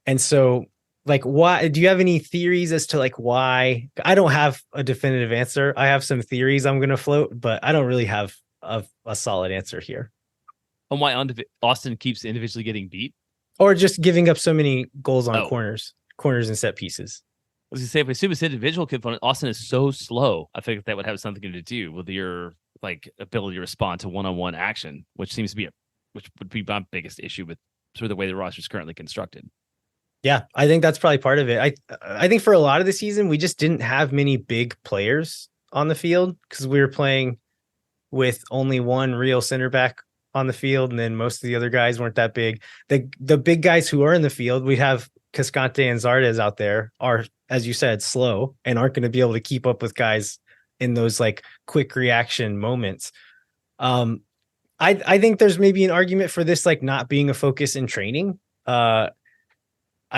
And so like, why do you have any theories as to like why? I don't have a definitive answer. I have some theories I'm going to float, but I don't really have a solid answer here. On why Austin keeps individually getting beat? Or just giving up so many goals on corners and set pieces. I was gonna say, if I assume it's individual component, Austin is so slow. I think that would have something to do with your like ability to respond to one-on-one action, which would be my biggest issue with sort of the way the roster is currently constructed. Yeah, I think that's probably part of it. I think for a lot of the season, we just didn't have many big players on the field because we were playing with only one real center back on the field, and then most of the other guys weren't that big. The big guys who are in the field, we have Cascante and Zardes out there, are, as you said, slow and aren't going to be able to keep up with guys in those like quick reaction moments. I think there's maybe an argument for this like not being a focus in training. I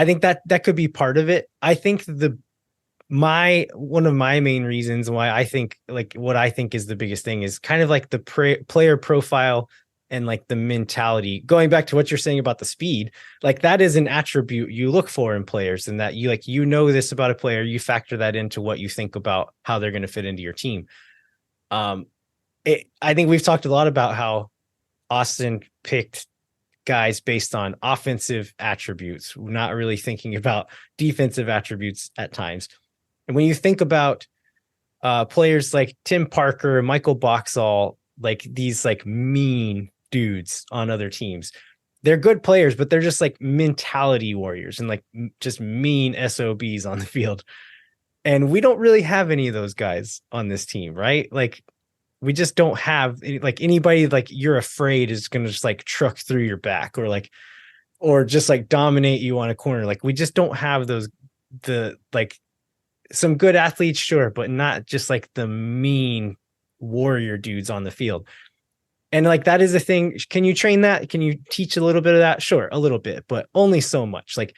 think that could be part of it. I think one of my main reasons why I think like what I think is the biggest thing is kind of like the player profile and like the mentality. Going back to what you're saying about the speed, like that is an attribute you look for in players, and that you know this about a player, you factor that into what you think about how they're going to fit into your team. I think we've talked a lot about how Austin picked guys based on offensive attributes, not really thinking about defensive attributes at times. And when you think about players like Tim Parker, Michael Boxall, like these like mean dudes on other teams, they're good players, but they're just like mentality warriors and like just mean SOBs on the field. And we don't really have any of those guys on this team, right? Like we just don't have like anybody like you're afraid is going to just like truck through your back or just like dominate you on a corner. Like we just don't have some good athletes, sure, but not just like the mean warrior dudes on the field. And like that is the thing. Can you train that? Can you teach a little bit of that? Sure, a little bit, but only so much. Like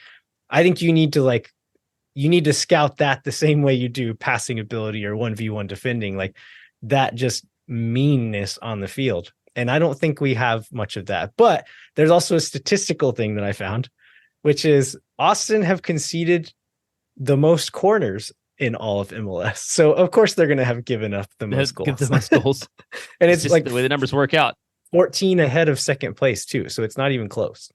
I think you need to scout that the same way you do passing ability or 1v1 defending, like that just meanness on the field. And I don't think we have much of that. But there's also a statistical thing that I found, which is Austin have conceded the most corners in all of MLS. So of course they're going to have given up the most goals. And it's just like the way the numbers work out. 14 ahead of second place too. So it's not even close.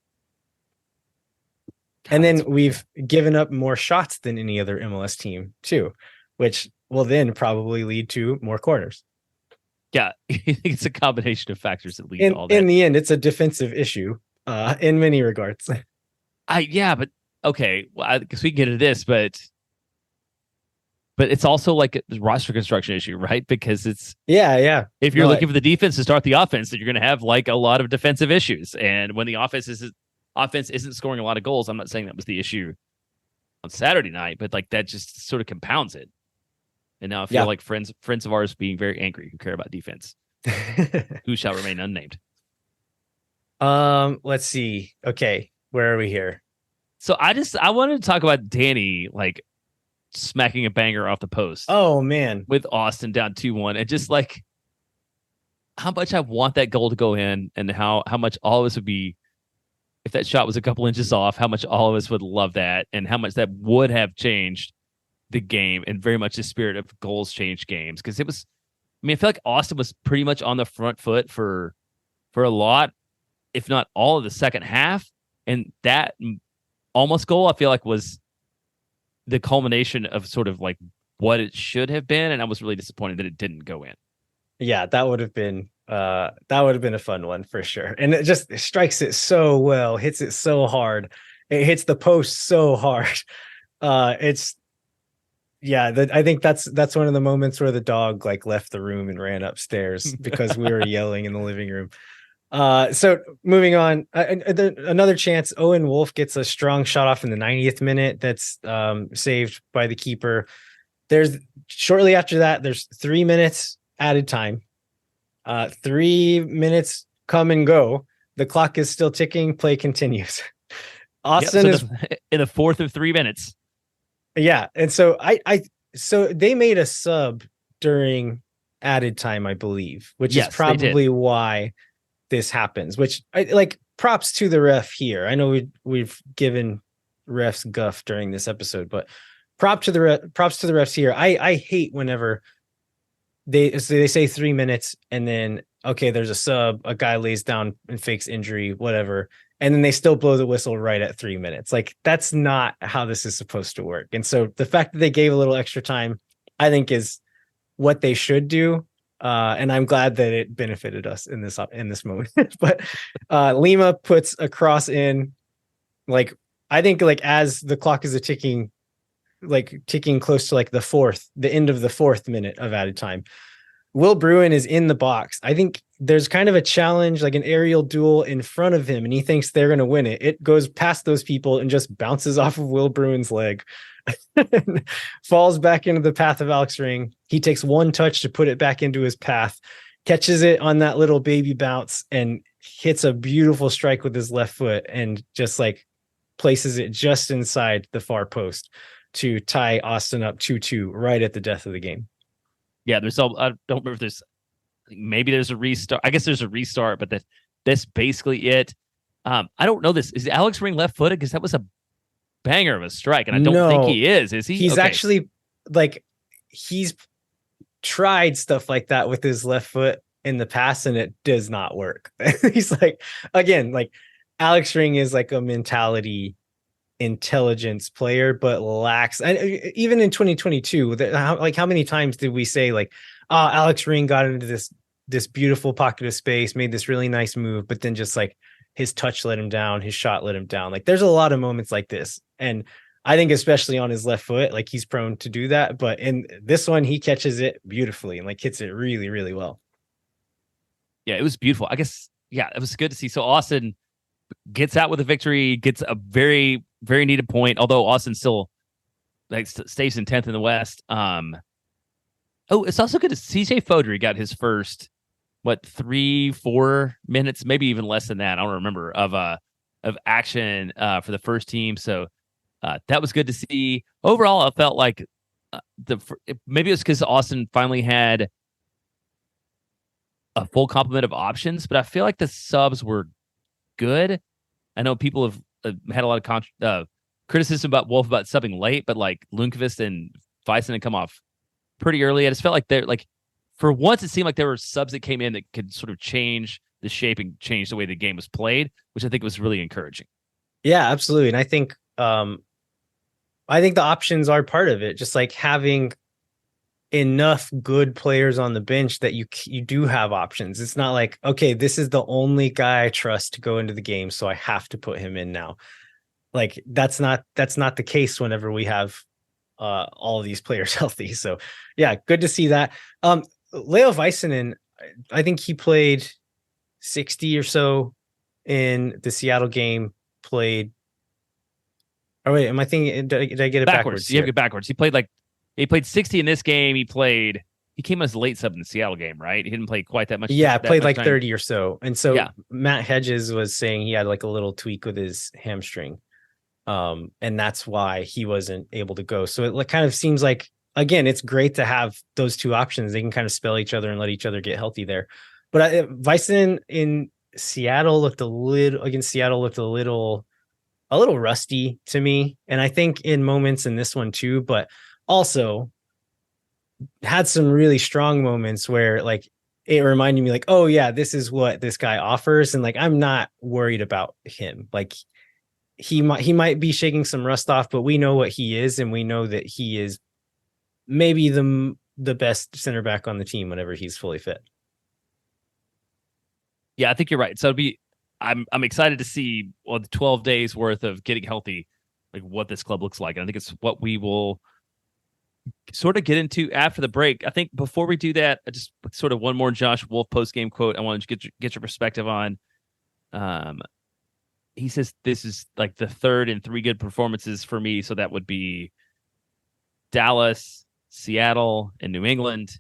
God, and then we've given up more shots than any other MLS team too, which will then probably lead to more corners. Yeah, I think it's a combination of factors that lead to In all in that. the end, it's a defensive issue, in many regards. Yeah, but okay, well, I guess we can get into this, but it's also like a roster construction issue, right? Because it's Yeah, yeah. if you're No, looking for the defense to start the offense, then you're going to have like a lot of defensive issues. And when the offense isn't scoring a lot of goals, I'm not saying that was the issue on Saturday night, but like that just sort of compounds it. And now I feel yeah. like friends of ours being very angry who care about defense, who shall remain unnamed. Let's see. Okay, where are we here? So I wanted to talk about Danny like smacking a banger off the post Oh man. with Austin down 2-1 and just like how much I want that goal to go in and how much all of us would be if that shot was a couple inches off, how much all of us would love that and how much that would have changed the game and very much the spirit of goals change games. Because it was, I mean, I feel like Austin was pretty much on the front foot for a lot, if not all of the second half. And that almost goal, I feel like was the culmination of sort of like what it should have been. And I was really disappointed that it didn't go in. Yeah, that would have been a fun one for sure. And it just strikes it so well, hits it so hard. It hits the post so hard. It's yeah, I think that's one of the moments where the dog like left the room and ran upstairs because we were yelling in the living room. So moving on, another chance. Owen Wolf gets a strong shot off in the 90th minute. That's saved by the keeper. There's shortly after that, there's 3 minutes added time. 3 minutes come and go. The clock is still ticking. Play continues. Austin Yep, is in the fourth of 3 minutes. Yeah, and so so they made a sub during added time, I believe, which is probably why this happens. Which I like. Props to the ref here. I know we've given refs guff during this episode, but props to the refs here. I hate whenever they say 3 minutes and then okay, there's a sub, a guy lays down and fakes injury, whatever, and then they still blow the whistle right at 3 minutes. Like that's not how this is supposed to work. And so the fact that they gave a little extra time, I think, is what they should do. And I'm glad that it benefited us in this moment. But Lima puts a cross in, like I think like as the clock is ticking close to like the end of the 4th minute of added time. Will Bruin is in the box. I think there's kind of a challenge, like an aerial duel in front of him, and he thinks they're going to win it. It goes past those people and just bounces off of Will Bruin's leg, falls back into the path of Alex Ring. He takes one touch to put it back into his path, catches it on that little baby bounce, and hits a beautiful strike with his left foot, and just like places it just inside the far post to tie Austin up 2-2 right at the death of the game. Yeah, I don't remember if maybe there's a restart. I guess there's a restart, but that's basically it. I don't know this. Is Alex Ring left footed? Because that was a banger of a strike, and I don't think he is he? He's actually like he's tried stuff like that with his left foot in the past, and it does not work. He's like, again, like Alex Ring is like a mentality intelligence player, but lacks. And even in 2022, how many times did we say like, Alex Ring got into this beautiful pocket of space, made this really nice move, but then just like his touch let him down, his shot let him down. Like there's a lot of moments like this, and I think especially on his left foot, like he's prone to do that. But in this one, he catches it beautifully and like hits it really, really well. Yeah, it was beautiful. I guess it was good to see. So Austin gets out with a victory, gets a very, very needed point, although Austin still like stays in 10th in the West. It's also good to CJ Fodry got his first 3-4 minutes, maybe even less than that. I don't remember of action for the first team. So that was good to see. Overall, I felt like maybe it was because Austin finally had a full complement of options, but I feel like the subs were good. I know people have had a lot of criticism about Wolf about subbing late, but like Lundqvist and Weissman had come off pretty early. I just felt like they're like, for once, it seemed like there were subs that came in that could sort of change the shape and change the way the game was played, which I think was really encouraging. Yeah, absolutely. And I think the options are part of it. Just like having enough good players on the bench that you do have options. It's not like, okay, this is the only guy I trust to go into the game, so I have to put him in now. Like that's not the case whenever we have all of these players healthy. So yeah, good to see that. Leo Väisänen, I think he played 60 or so in the Seattle game. Played. Oh wait, am I thinking? Did I get it backwards? You have to get backwards. He played 60 in this game. He came as a late sub in the Seattle game, right? He didn't play quite that much. Yeah, that played much like time. 30 or so. And so Yeah. Matt Hedges was saying he had like a little tweak with his hamstring. And that's why he wasn't able to go. So it kind of seems like, again, it's great to have those two options. They can kind of spell each other and let each other get healthy there. But Väisänen in Seattle looked a little rusty to me. And I think in moments in this one too, but also had some really strong moments where like it reminded me like, oh yeah, this is what this guy offers. And like, I'm not worried about him. Like he might be shaking some rust off, but we know what he is. And we know that he is maybe the best center back on the team whenever he's fully fit. Yeah, I think you're right. So I'm excited to see the 12 days worth of getting healthy, like what this club looks like. And I think it's what we will sort of get into after the break. I think before we do that, I just sort of one more Josh Wolf post game quote I wanted to get your perspective on. He says this is like the third in three good performances for me. So that would be Dallas, Seattle, and New England.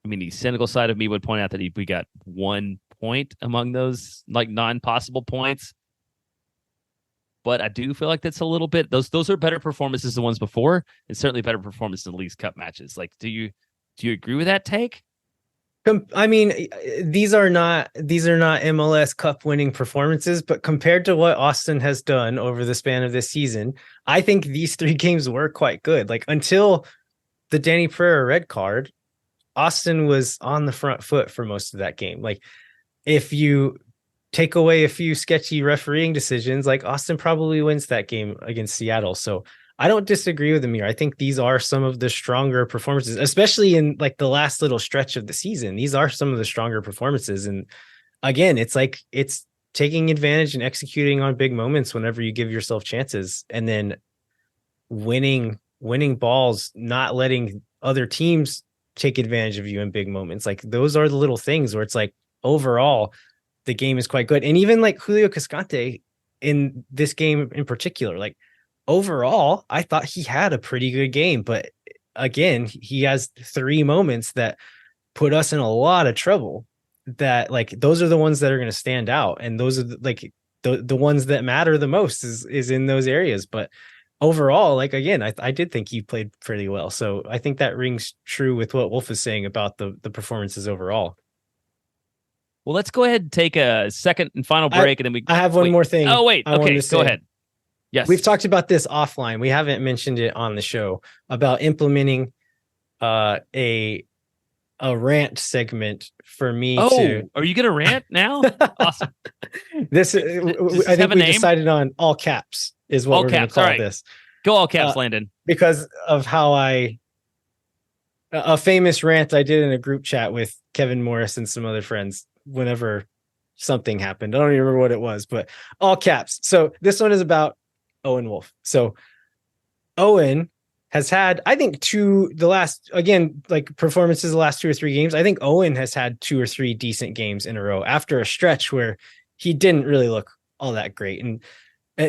I mean, the cynical side of me would point out that we got 1 point among those like non-possible points. But I do feel like that's a little bit those are better performances than the ones before, and certainly better performances in the Leagues Cup matches. Like, do you agree with that take? I mean, these are not MLS Cup winning performances, but compared to what Austin has done over the span of this season, I think these 3 games were quite good. Like until the Danny Pereira red card, Austin was on the front foot for most of that game. Like if you take away a few sketchy refereeing decisions, like Austin probably wins that game against Seattle. So I don't disagree with Amir. I think these are some of the stronger performances, especially in like the last little stretch of the season. These are some of the stronger performances. And again, it's like it's taking advantage and executing on big moments whenever you give yourself chances, and then winning balls, not letting other teams take advantage of you in big moments. Like those are the little things where it's like overall the game is quite good. And even like Julio Cascante in this game in particular, like overall, I thought he had a pretty good game, but again, he has 3 moments that put us in a lot of trouble. That like those are the ones that are going to stand out, and those are the ones that matter the most is in those areas. But overall, like again, I did think he played pretty well, so I think that rings true with what Wolf is saying about the performances overall. Well, let's go ahead and take a second and final break, and then I have one more thing. Oh wait, okay, go ahead. Yes. We've talked about this offline. We haven't mentioned it on the show about implementing a rant segment for me to. Are you going to rant now? Awesome. This I think we decided on all caps is what we're going to call this. Go all caps, Landon. Because of how a famous rant I did in a group chat with Kevin Morris and some other friends whenever something happened. I don't even remember what it was, but all caps. So this one is about Owen Wolff. So Owen has had, I think, performances the last 2 or 3 games. I think Owen has had 2 or 3 decent games in a row after a stretch where he didn't really look all that great. And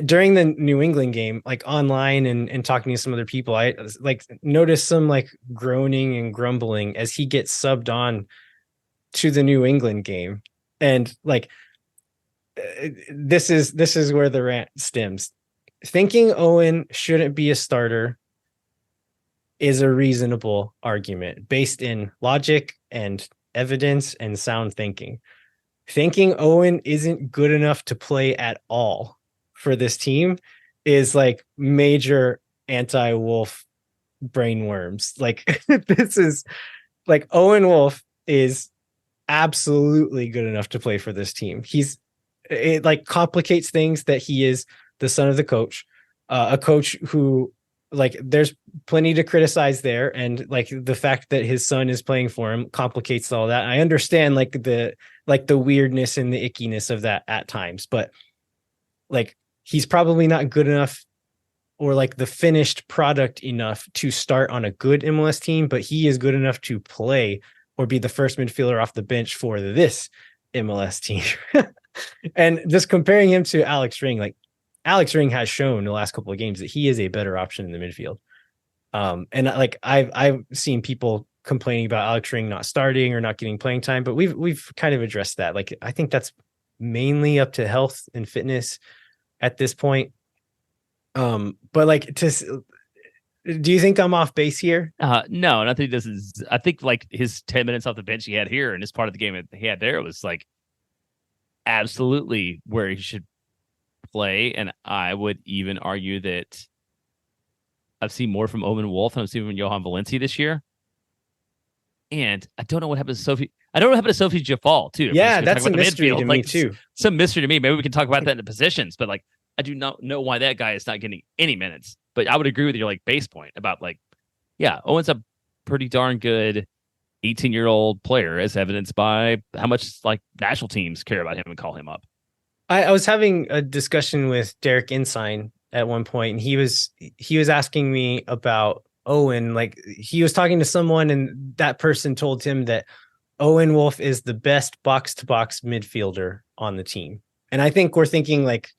during the New England game, like online and talking to some other people, I like noticed some like groaning and grumbling as he gets subbed on to the New England game. And like, this is where the rant stems. Thinking Owen shouldn't be a starter is a reasonable argument based in logic and evidence and sound thinking. Thinking Owen isn't good enough to play at all for this team is like major anti-Wolf brainworms. Like this is like Owen Wolff is absolutely good enough to play for this team. It like complicates things that he is the son of the coach, a coach who like there's plenty to criticize there, and like the fact that his son is playing for him complicates all that. I understand like the weirdness and the ickiness of that at times, but like he's probably not good enough or like the finished product enough to start on a good MLS team, but he is good enough to play or be the first midfielder off the bench for this MLS team. And just comparing him to Alex Ring, like Alex Ring has shown the last couple of games that he is a better option in the midfield. And like I've seen people complaining about Alex Ring not starting or not getting playing time, but we've kind of addressed that. Like I think that's mainly up to health and fitness at this point. But like do you think I'm off base here? No, and I think this is. I think like his 10 minutes off the bench he had here and his part of the game that he had there was like absolutely where he should play. And I would even argue that I've seen more from Owen Wolf than I've seen from Johan Valencia this year. And I don't know what happened to Sophie. I don't know what happened to Sophie Jafal too. Yeah, that's a mystery to me too. Some mystery to me. Maybe we can talk about that in the positions, but like I do not know why that guy is not getting any minutes. But I would agree with your like base point about like, yeah, Owen's a pretty darn good 18-year-old player, as evidenced by how much like national teams care about him and call him up. I was having a discussion with Derek Ensign at one point, and he was asking me about Owen. Like he was talking to someone, and that person told him that Owen Wolf is the best box-to-box midfielder on the team. And I think we're thinking like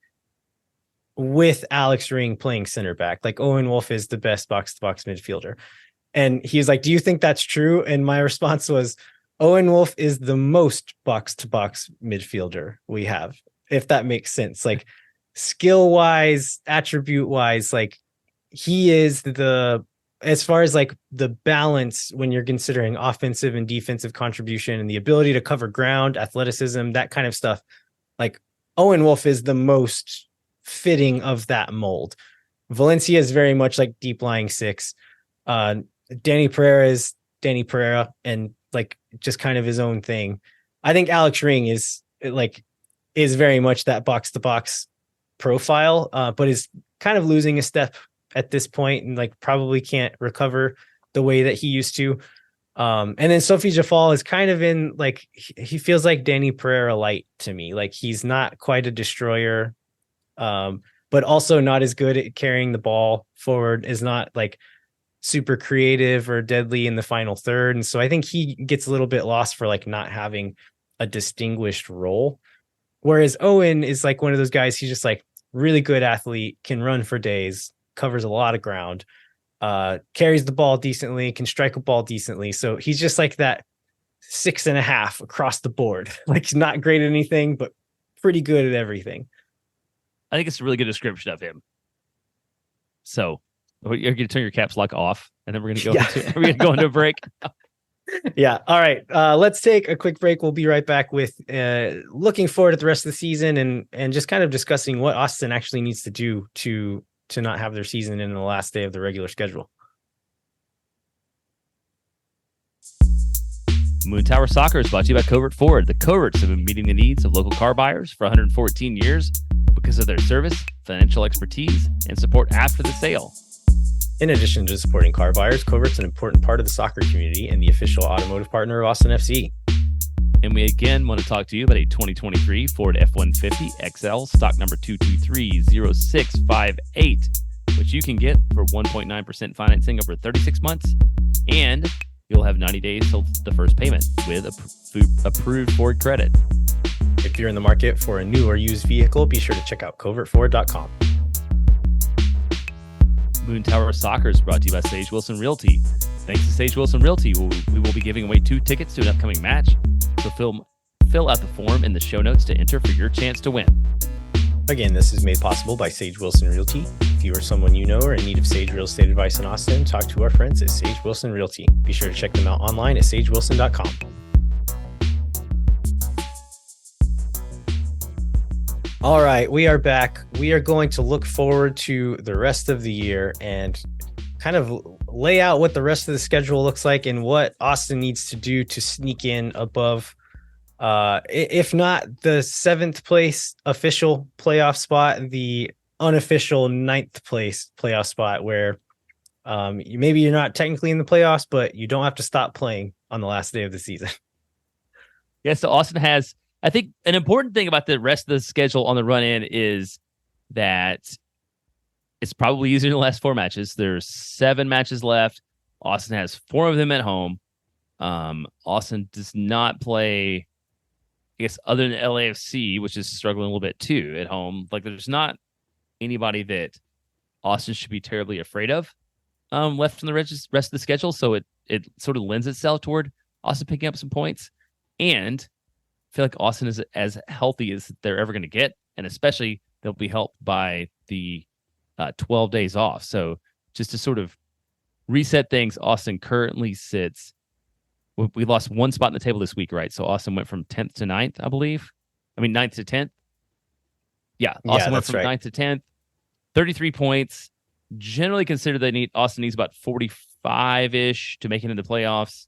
with Alex Ring playing center back, like Owen Wolf is the best box-to-box midfielder. And he was like, do you think that's true? And my response was, Owen Wolf is the most box-to-box midfielder we have, if that makes sense. Like skill-wise, attribute-wise, like he is as far as like the balance when you're considering offensive and defensive contribution and the ability to cover ground, athleticism, that kind of stuff, like Owen Wolf is the most fitting of that mold. Valencia is very much like deep lying six. Danny Pereira is Danny Pereira and like just kind of his own thing. I think Alex Ring is very much that box to box profile, but is kind of losing a step at this point and like probably can't recover the way that he used to. And then Sophie Jafal is kind of in like, he feels like Danny Pereira light to me. Like he's not quite a destroyer, but also not as good at carrying the ball forward, is not like super creative or deadly in the final third. And so I think he gets a little bit lost for like not having a distinguished role. Whereas Owen is like one of those guys, he's just like really good athlete, can run for days, covers a lot of ground, carries the ball decently, can strike a ball decently. So he's just like that 6.5 across the board. Like he's not great at anything, but pretty good at everything. I think it's a really good description of him. So you're going to turn your caps lock off, and then we're going to go into a break. Yeah. All right. Let's take a quick break. We'll be right back with looking forward at the rest of the season and just kind of discussing what Austin actually needs to do to not have their season in the last day of the regular schedule. Moon Tower Soccer is brought to you by Covert Ford. The Coverts have been meeting the needs of local car buyers for 114 years because of their service, financial expertise, and support after the sale. In addition to supporting car buyers, Covert's an important part of the soccer community and the official automotive partner of Austin FC. And we again want to talk to you about a 2023 Ford F-150 XL, stock number 2230658, which you can get for 1.9% financing over 36 months, and you'll have 90 days till the first payment with approved Ford credit. If you're in the market for a new or used vehicle, be sure to check out covertford.com. Moon Tower Soccer is brought to you by Sage Wilson Realty. Thanks to Sage Wilson Realty, we will be giving away 2 tickets to an upcoming match. So fill out the form in the show notes to enter for your chance to win. Again, this is made possible by Sage Wilson Realty. If you or someone you know are in need of Sage real estate advice in Austin, talk to our friends at Sage Wilson Realty. Be sure to check them out online at sagewilson.com. All right, we are back. We are going to look forward to the rest of the year and kind of lay out what the rest of the schedule looks like and what Austin needs to do to sneak in above, if not the 7th place official playoff spot, the unofficial 9th place playoff spot, where Maybe you're not technically in the playoffs, but you don't have to stop playing on the last day of the season. Yeah, so Austin has, I think, an important thing about the rest of the schedule on the run in is that it's probably easier than the last 4 matches. There's 7 matches left. Austin has 4 of them at home. Austin does not play, I guess, other than LAFC, which is struggling a little bit too at home. Like, there's not anybody that Austin should be terribly afraid of left in the rest of the schedule. So it sort of lends itself toward Austin picking up some points. And I feel like Austin is as healthy as they're ever going to get. And especially they'll be helped by the 12 days off. So just to sort of reset things, Austin currently sits. We lost 1 spot in the table this week, right? So Austin went from 10th to 9th, I believe. I mean, 9th to 10th. Yeah, Austin went from 9th to 10th. 33 points. Generally considered Austin needs about 45-ish to make it into the playoffs.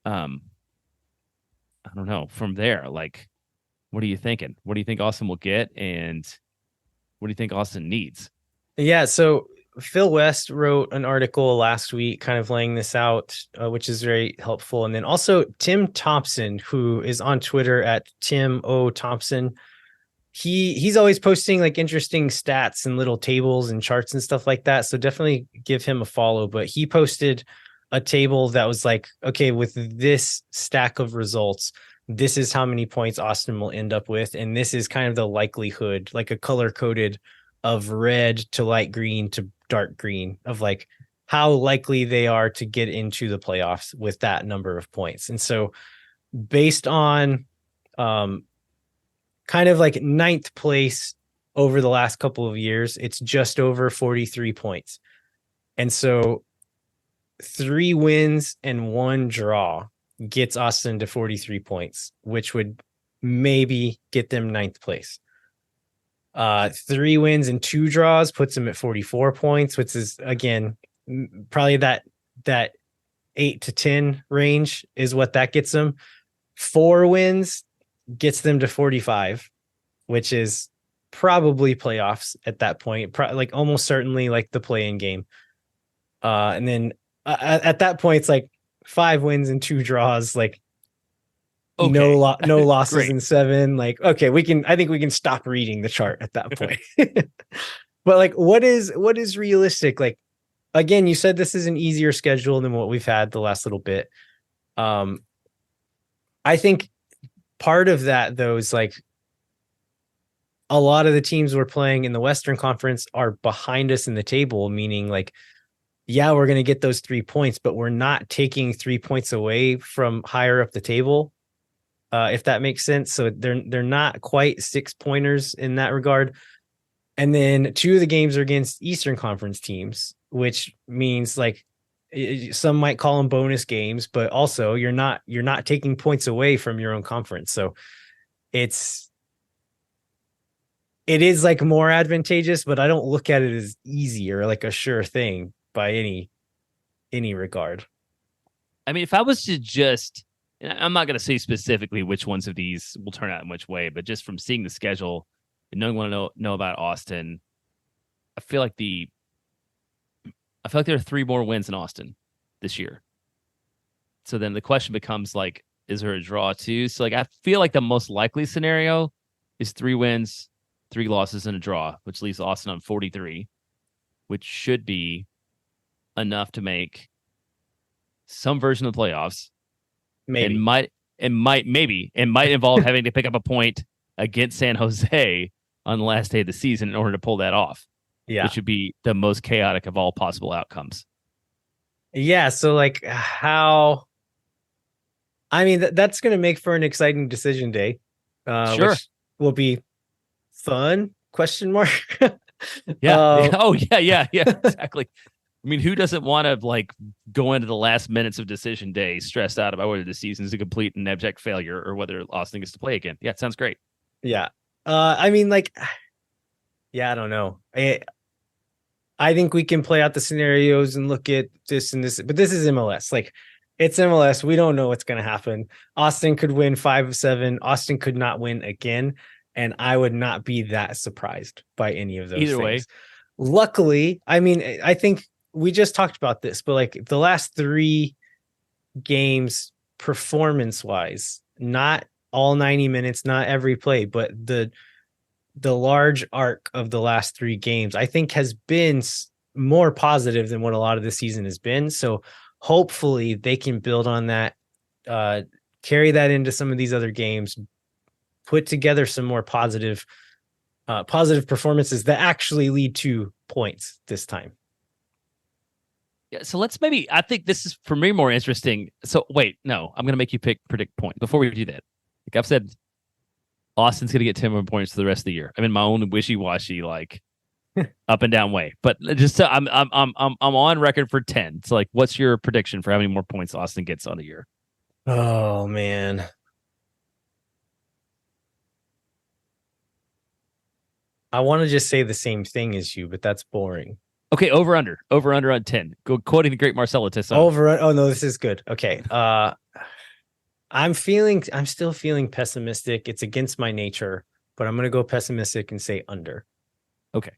I don't know. From there, like, what are you thinking? What do you think Austin will get? And what do you think Austin needs? Yeah, so Phil West wrote an article last week kind of laying this out, which is very helpful. And then also Tim Thompson, who is on Twitter at Tim O. Thompson. He's always posting like interesting stats and little tables and charts and stuff like that. So definitely give him a follow. But he posted a table that was like, okay, with this stack of results, this is how many points Austin will end up with. And this is kind of the likelihood, like a color coded of red to light green to dark green, of like how likely they are to get into the playoffs with that number of points. And so based on kind of like ninth place over the last couple of years, it's just over 43 points. And so 3 wins and 1 draw gets Austin to 43 points, which would maybe get them 9th place. 3 wins and 2 draws puts them at 44 points, which is, again, probably that 8 to 10 range is what that gets them. 4 wins gets them to 45, which is probably playoffs at that point, like almost certainly like the play-in game. And then at that point, it's like 5 wins and 2 draws, like okay. no losses in 7. Like, okay, I think we can stop reading the chart at that point. But like, what is realistic? Like, again, you said this is an easier schedule than what we've had the last little bit. I think part of that, though, is like a lot of the teams we're playing in the Western Conference are behind us in the table, meaning like, yeah, we're going to get those 3 points, but we're not taking 3 points away from higher up the table, if that makes sense. So they're not quite 6-pointers in that regard. And then 2 of the games are against Eastern Conference teams, which means like some might call them bonus games, but also you're not taking points away from your own conference. So it is like more advantageous, but I don't look at it as easy or like a sure thing by any regard. I mean, if I was to just, and I'm not going to say specifically which ones of these will turn out in which way, but just from seeing the schedule and knowing what I know about Austin, I feel like there are 3 more wins in Austin this year. So then the question becomes like, is there a draw too? So like, I feel like the most likely scenario is 3 wins, 3 losses, and a draw, which leaves Austin on 43, which should be enough to make some version of the playoffs. Maybe. And might involve having to pick up a point against San Jose on the last day of the season in order to pull that off. Yeah. Which would be the most chaotic of all possible outcomes. Yeah. So like that's going to make for an exciting decision day. Sure. Which will be fun, ? Yeah. Yeah, exactly. I mean, who doesn't want to like go into the last minutes of decision day stressed out about whether the season is a complete and abject failure or whether Austin gets to play again? Yeah, it sounds great. Yeah. I mean, like, yeah, I don't know. I think we can play out the scenarios and look at this and this, but this is MLS. Like, it's MLS. We don't know what's going to happen. Austin could win 5 of 7. Austin could not win again. And I would not be that surprised by any of those things. Way. Luckily, I mean, I think we just talked about this, but like the last 3 games, performance wise, not all 90 minutes, not every play, but the large arc of the last 3 games, I think has been more positive than what a lot of the season has been. So hopefully they can build on that, carry that into some of these other games, put together some more positive performances that actually lead to points this time. Yeah, so let's I think this is for me more interesting. So wait, no, I'm going to make you predict points before we do that. Like I've said, Austin's going to get 10 more points for the rest of the year. I'm in my own wishy-washy, like up and down way, but just I'm on record for 10. So like, what's your prediction for how many more points Austin gets on a year? Oh man. I want to just say the same thing as you, but that's boring. Okay, over under on 10. Go quoting the great Marcelo Tissot. Oh no, this is good. Okay. I'm still feeling pessimistic. It's against my nature, but I'm going to go pessimistic and say under. Okay.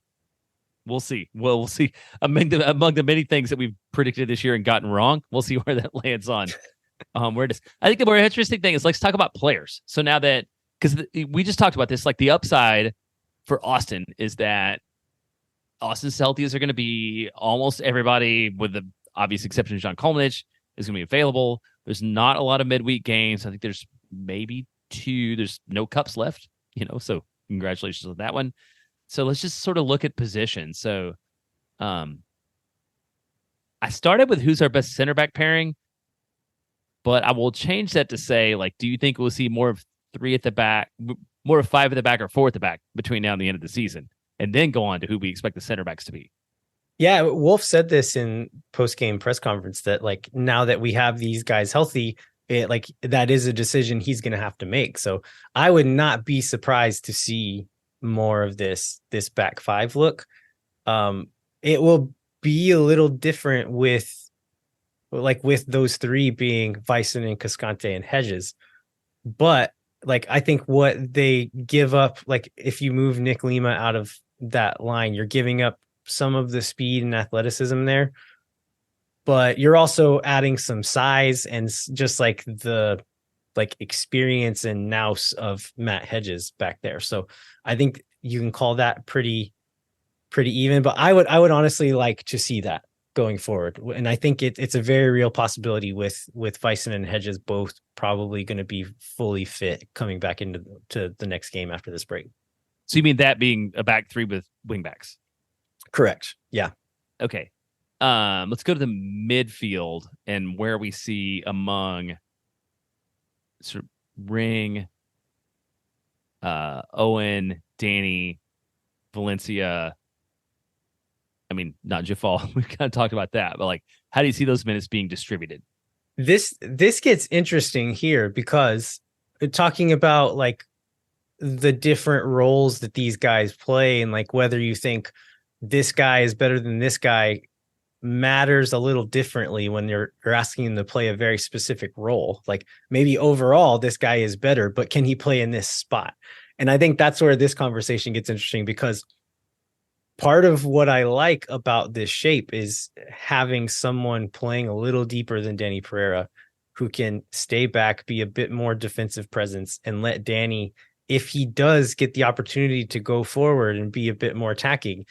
We'll see. Well, we'll see. Among the many things that we've predicted this year and gotten wrong, we'll see where that lands on. Where it is. I think the more interesting thing is let's talk about players. So now that, because we just talked about this, like the upside for Austin is that Austin's healthiest are going to be almost everybody, with the obvious exception of John Kolnich, is going to be available. There's not a lot of midweek games. I think there's maybe 2. There's no cups left, so congratulations on that one. So let's just sort of look at position. So I started with who's our best center back pairing, but I will change that to say, like, do you think we'll see more of 3 at the back, more of 5 at the back, or 4 at the back between now and the end of the season? And then go on to who we expect the center backs to be. Yeah, Wolf said this in post-game press conference that like now that we have these guys healthy, that is a decision he's going to have to make. So I would not be surprised to see more of this back 5 look. It will be a little different with those 3 being Vyson and Cascante and Hedges, but like I think what they give up, like if you move Nick Lima out of that line, you're giving up some of the speed and athleticism there, but you're also adding some size and just like the experience and nous of Matt Hedges back there. So I think you can call that pretty even, but I would honestly like to see that going forward. And I think it's a very real possibility with Vyson and Hedges both probably going to be fully fit coming back into the next game after this break. So you mean that being a back 3 with wing backs? Correct. Yeah. Okay. Let's go to the midfield and where we see among sort of Ring, Owen, Danny, Valencia. I mean, not Jafal. We've kind of talked about that, but like, how do you see those minutes being distributed? This gets interesting here because talking about like the different roles that these guys play and like whether you think this guy is better than this guy matters a little differently when you're asking him to play a very specific role. Like maybe overall this guy is better, but can he play in this spot? And I think that's where this conversation gets interesting, because part of what I like about this shape is having someone playing a little deeper than Danny Pereira, who can stay back, be a bit more defensive presence, and let Danny, if he does get the opportunity to go forward and be a bit more attacking,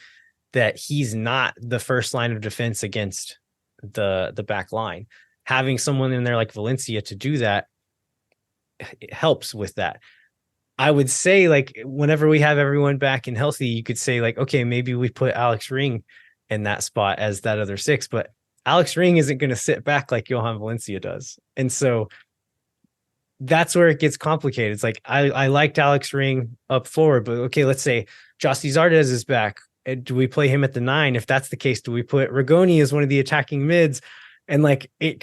that he's not the first line of defense against the back line. Having someone in there like Valencia to do that, it helps with that. I would say, like, whenever we have everyone back and healthy, you could say, like, okay, maybe we put Alex Ring in that spot as that other 6, but Alex Ring isn't going to sit back like Johan Valencia does. And so that's where it gets complicated. It's like, I liked Alex Ring up forward, but okay, let's say Josty Zardes is back. Do we play him at the 9? If that's the case, do we put Rigoni as one of the attacking mids? And like, it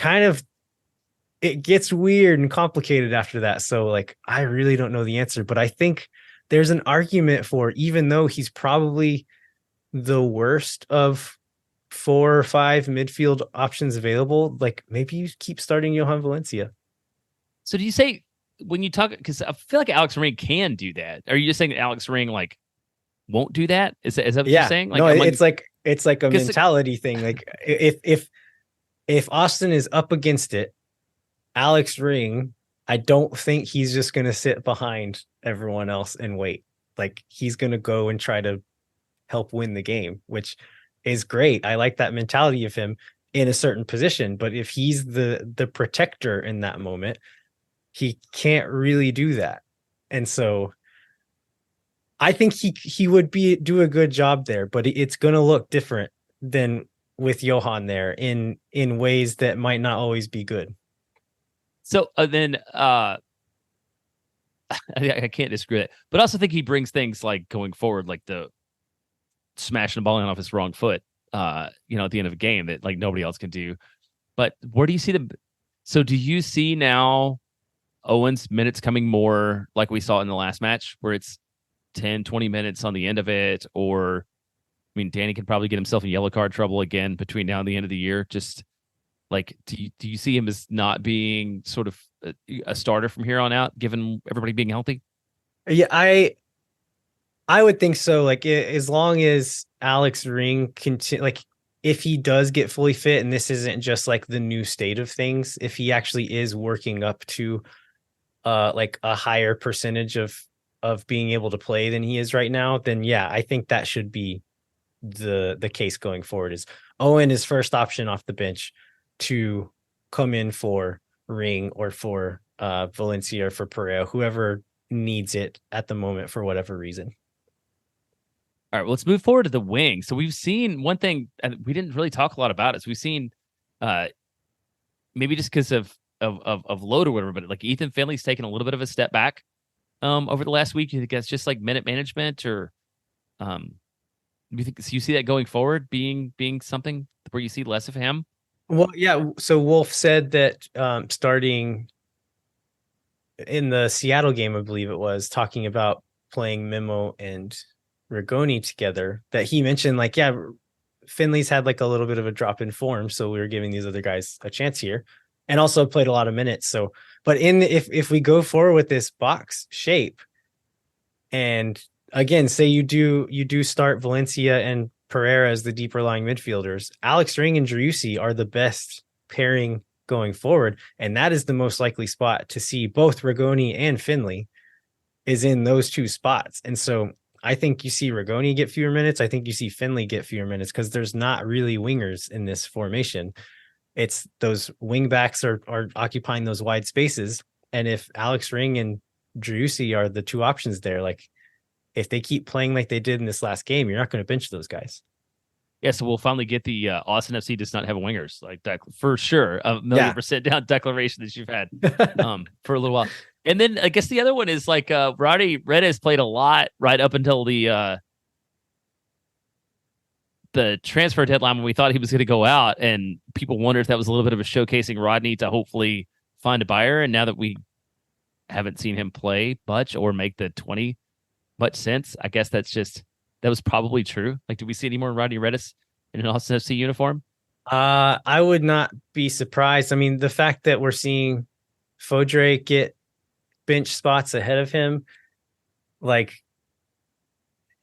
gets weird and complicated after that. So like, I really don't know the answer, but I think there's an argument for, even though he's probably the worst of 4 or 5 midfield options available, like maybe you keep starting Johan Valencia. So do you say, when you talk, because I feel like Alex Ring can do that. Are you just saying that Alex Ring like won't do that? Is that what you're saying? Like, no, it's like It's like a Because mentality thing. Like if Austin is up against it, Alex Ring, I don't think he's just gonna sit behind everyone else and wait. Like he's gonna go and try to help win the game, which is great. I like that mentality of him in a certain position. But if he's the protector in that moment, he can't really do that. And so I think he would do a good job there, but it's gonna look different than with Johan there in ways that might not always be good. so then I can't disagree with it, but I also think he brings things like going forward, like the smashing the ball in off his wrong foot, at the end of a game that like nobody else can do. But where do you see them? So do you see now Owen's minutes coming more like we saw in the last match, where it's 10, 20 minutes on the end of it? Or, I mean, Danny could probably get himself in yellow card trouble again between now and the end of the year. Just like, do you see him as not being sort of a starter from here on out, given everybody being healthy? Yeah, I would think so. Like as long as Alex Ring continue, like if he does get fully fit, and this isn't just like the new state of things, if he actually is working up to like a higher percentage of being able to play than he is right now, then yeah, I think that should be the case going forward. Is Owen is first option off the bench to come in for Ring or for Valencia or for Pereira, whoever needs it at the moment for whatever reason. All right, well, let's move forward to the wing. So we've seen one thing, and we didn't really talk a lot about it. So we've seen, maybe just because of load or whatever, but like Ethan Finley's taken a little bit of a step back over the last week. You think that's just like minute management, or do you think so you see that going forward being something where you see less of him? Well, yeah. So Wolf said that starting in the Seattle game, I believe it was, talking about playing Memo and Rigoni together, that he mentioned like, yeah, Finley's had like a little bit of a drop in form, so we were giving these other guys a chance here, and also played a lot of minutes. So, but if we go forward with this box shape, and again, say you do start Valencia and Pereira as the deeper lying midfielders, Alex Ring and Driussi are the best pairing going forward, and that is the most likely spot to see both Rigoni and Finley is in those two spots. And so I think you see Rigoni get fewer minutes. I think you see Finley get fewer minutes because there's not really wingers in this formation. It's those wing backs are occupying those wide spaces. And if Alex Ring and Driussi are the two options there, like if they keep playing like they did in this last game, you're not going to bench those guys. Yeah, so we'll finally get the Austin FC does not have wingers like that for sure. A million percent down declaration that you've had for a little while. And then I guess the other one is like Roddy Redes played a lot right up until the transfer deadline when we thought he was going to go out, and people wondered if that was a little bit of a showcasing Rodney to hopefully find a buyer. And now that we haven't seen him play much or make the 20 much since, I guess that was probably true. Like, do we see any more Rodney Redis in an Austin FC uniform? I would not be surprised. I mean, the fact that we're seeing Fodre get bench spots ahead of him, like,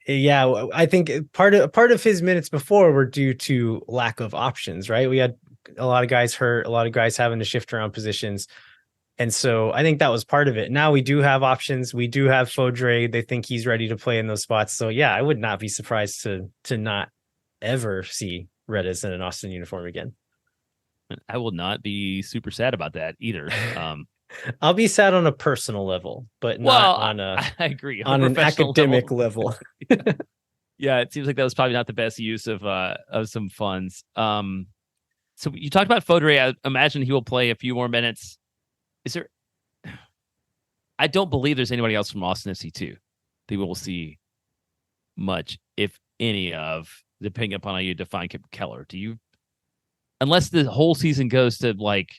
yeah, I think part of his minutes before were due to lack of options, right? We had a lot of guys hurt, a lot of guys having to shift around positions. And so I think that was part of it. Now we do have options. We do have Fodre. They think he's ready to play in those spots. So yeah, I would not be surprised to not ever see Redes in an Austin uniform again. I will not be super sad about that either. I'll be sad on a personal level, but not on I agree on an academic level. Yeah, it seems like that was probably not the best use of some funds. So you talked about Fodre. I imagine he will play a few more minutes. Is there? I don't believe there's anybody else from Austin FC2 that we will see much, if any, of, depending upon how you define Kip Keller. Do you? Unless the whole season goes to like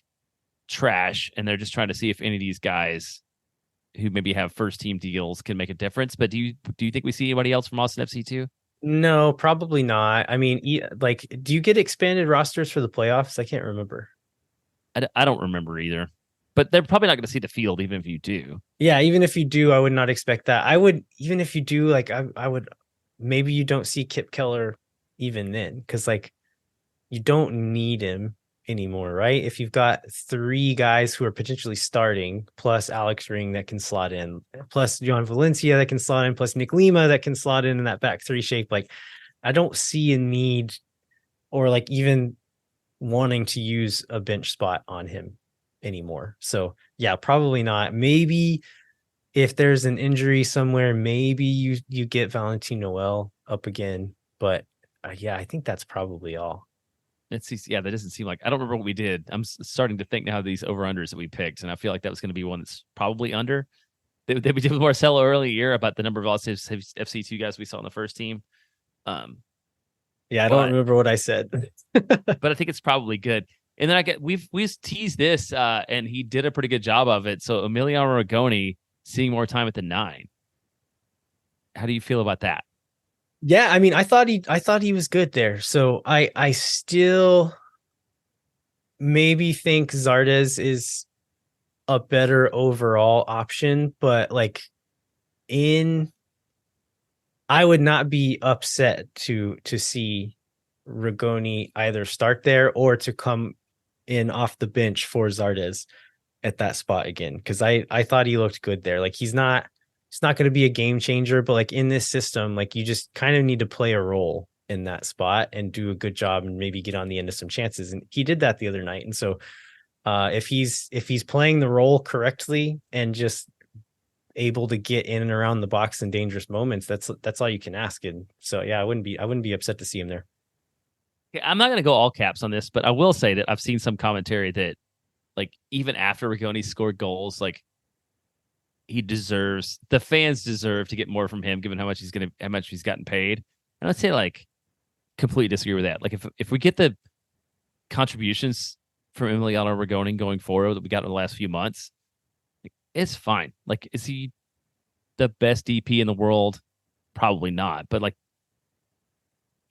trash and they're just trying to see if any of these guys who maybe have first team deals can make a difference. But do you think we see anybody else from Austin FC2? No, probably not. I mean, like, do you get expanded rosters for the playoffs? I can't remember. I don't remember either. But they're probably not going to see the field, even if you do. Yeah, even if you do, I would not expect that. I would, even if you do, like, I would, maybe you don't see Kip Keller even then, because like you don't need him anymore, right? If you've got three guys who are potentially starting, plus Alex Ring that can slot in, plus John Valencia that can slot in, plus Nick Lima that can slot in that back three shape, like I don't see a need or like even wanting to use a bench spot on him anymore. So yeah, probably not. Maybe if there's an injury somewhere, maybe you get Valentin Noel up again. But yeah, I think that's probably all. Yeah, that doesn't seem like, I don't remember what we did. I'm starting to think now of these over unders that we picked, and I feel like that was going to be one that's probably under. We did with Marcelo earlier year about the number of FC2 guys we saw on the first team. Yeah, I don't remember what I said, but I think it's probably good. And then we've teased this, and he did a pretty good job of it. So Emiliano Rigoni seeing more time at the 9. How do you feel about that? Yeah, I mean, I thought he was good there. So I still maybe think Zardes is a better overall option, but like I would not be upset to see Rigoni either start there or to come in off the bench for Zardes at that spot again, because I thought he looked good there. Like he's not going to be a game changer, but like in this system, like you just kind of need to play a role in that spot and do a good job and maybe get on the end of some chances. And he did that the other night. And so if he's playing the role correctly and just able to get in and around the box in dangerous moments, that's all you can ask. And so yeah, I wouldn't be upset to see him there. I'm not going to go all caps on this, but I will say that I've seen some commentary that like even after Rigoni scored goals, like the fans deserve to get more from him given how much he's gotten paid. And I'd say like completely disagree with that. Like if we get the contributions from Emiliano Rigoni going forward that we got in the last few months, it's fine. Like, is he the best DP in the world? Probably not. But like,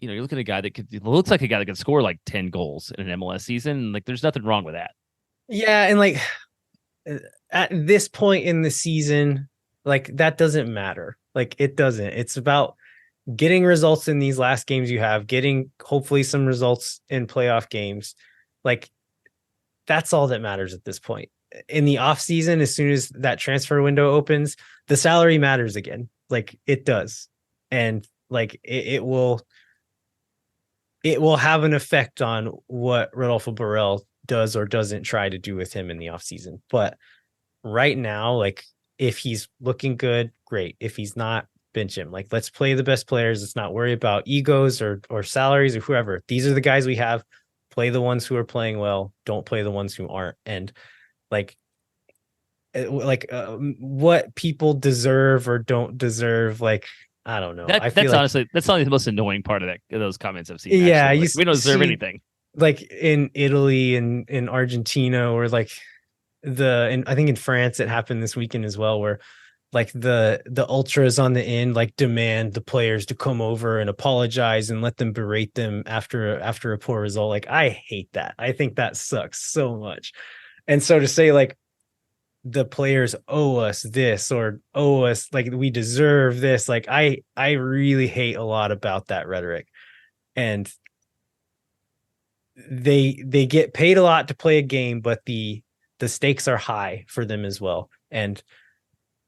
you're looking at a guy that looks like a guy that could score like 10 goals in an MLS season. And like, there's nothing wrong with that. Yeah, and like at this point in the season, like that doesn't matter. Like it doesn't. It's about getting results in these last games you have, getting hopefully some results in playoff games. Like that's all that matters at this point. In the off season, as soon as that transfer window opens, the salary matters again. Like it does. And like it will have an effect on what Rodolfo Borrell does or doesn't try to do with him in the offseason. But right now, like if he's looking good, great. If he's not, bench him. Like let's play the best players. Let's not worry about egos or salaries or whoever. These are the guys we have. Play the ones who are playing well. Don't play the ones who aren't. And what people deserve or don't deserve, like I don't know. I feel honestly that's not the most annoying part of those comments I've seen. Yeah, like, we don't deserve anything. Like in Italy and in Argentina, or like I think in France it happened this weekend as well, where like the ultras on the end like demand the players to come over and apologize and let them berate them after a poor result. Like I hate that. I think that sucks so much. And so to say like the players owe us this or owe us like we deserve this, like I really hate a lot about that rhetoric. And they get paid a lot to play a game, but the stakes are high for them as well. And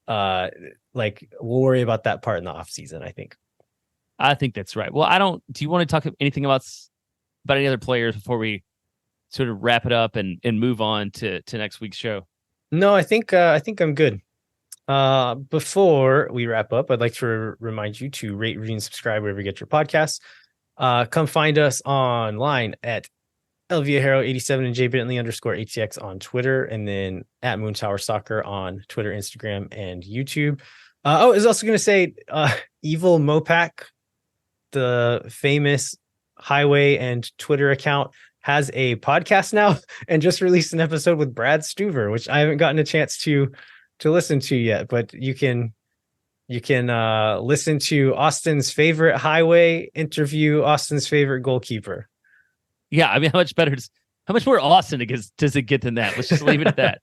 like we'll worry about that part in the off season. I think that's right. Well, do you want to talk anything about any other players before we sort of wrap it up and move on to next week's show? No, I think I'm good. Before we wrap up, I'd like to remind you to rate, review, and subscribe wherever you get your podcasts. Come find us online at El Viajero 87 and JBentley_ATX on Twitter, and then at Moon Tower Soccer on Twitter, Instagram, and YouTube. I was also going to say Evil Mopac, the famous highway and Twitter account, has a podcast now and just released an episode with Brad Stuver, which I haven't gotten a chance to listen to yet, but you can listen to Austin's favorite highway interview Austin's favorite goalkeeper. Yeah, I mean, how much more Austin does it get than that? Let's just leave it at that.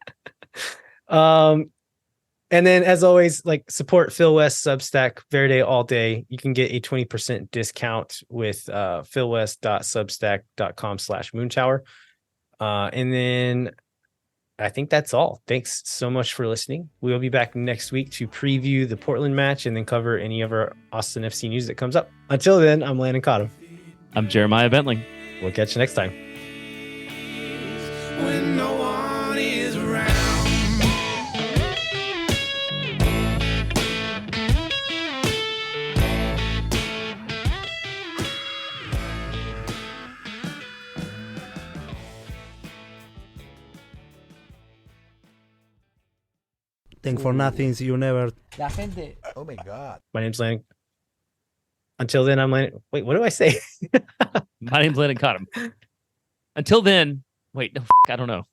And then, as always, like support Phil West Substack Verde all day. You can get a 20% discount with philwest.substack.com/moontower. And then I think that's all. Thanks so much for listening. We'll be back next week to preview the Portland match and then cover any of our Austin FC news that comes up. Until then, I'm Landon Cottom. I'm Jeremiah Bentling. We'll catch you next time. When no one is around. Think for nothing, you never. La gente. Oh my God. My name's Landon. Until then, I'm Landon. Wait, what do I say? My name's Landon Cottom. Until then, wait, no, I don't know.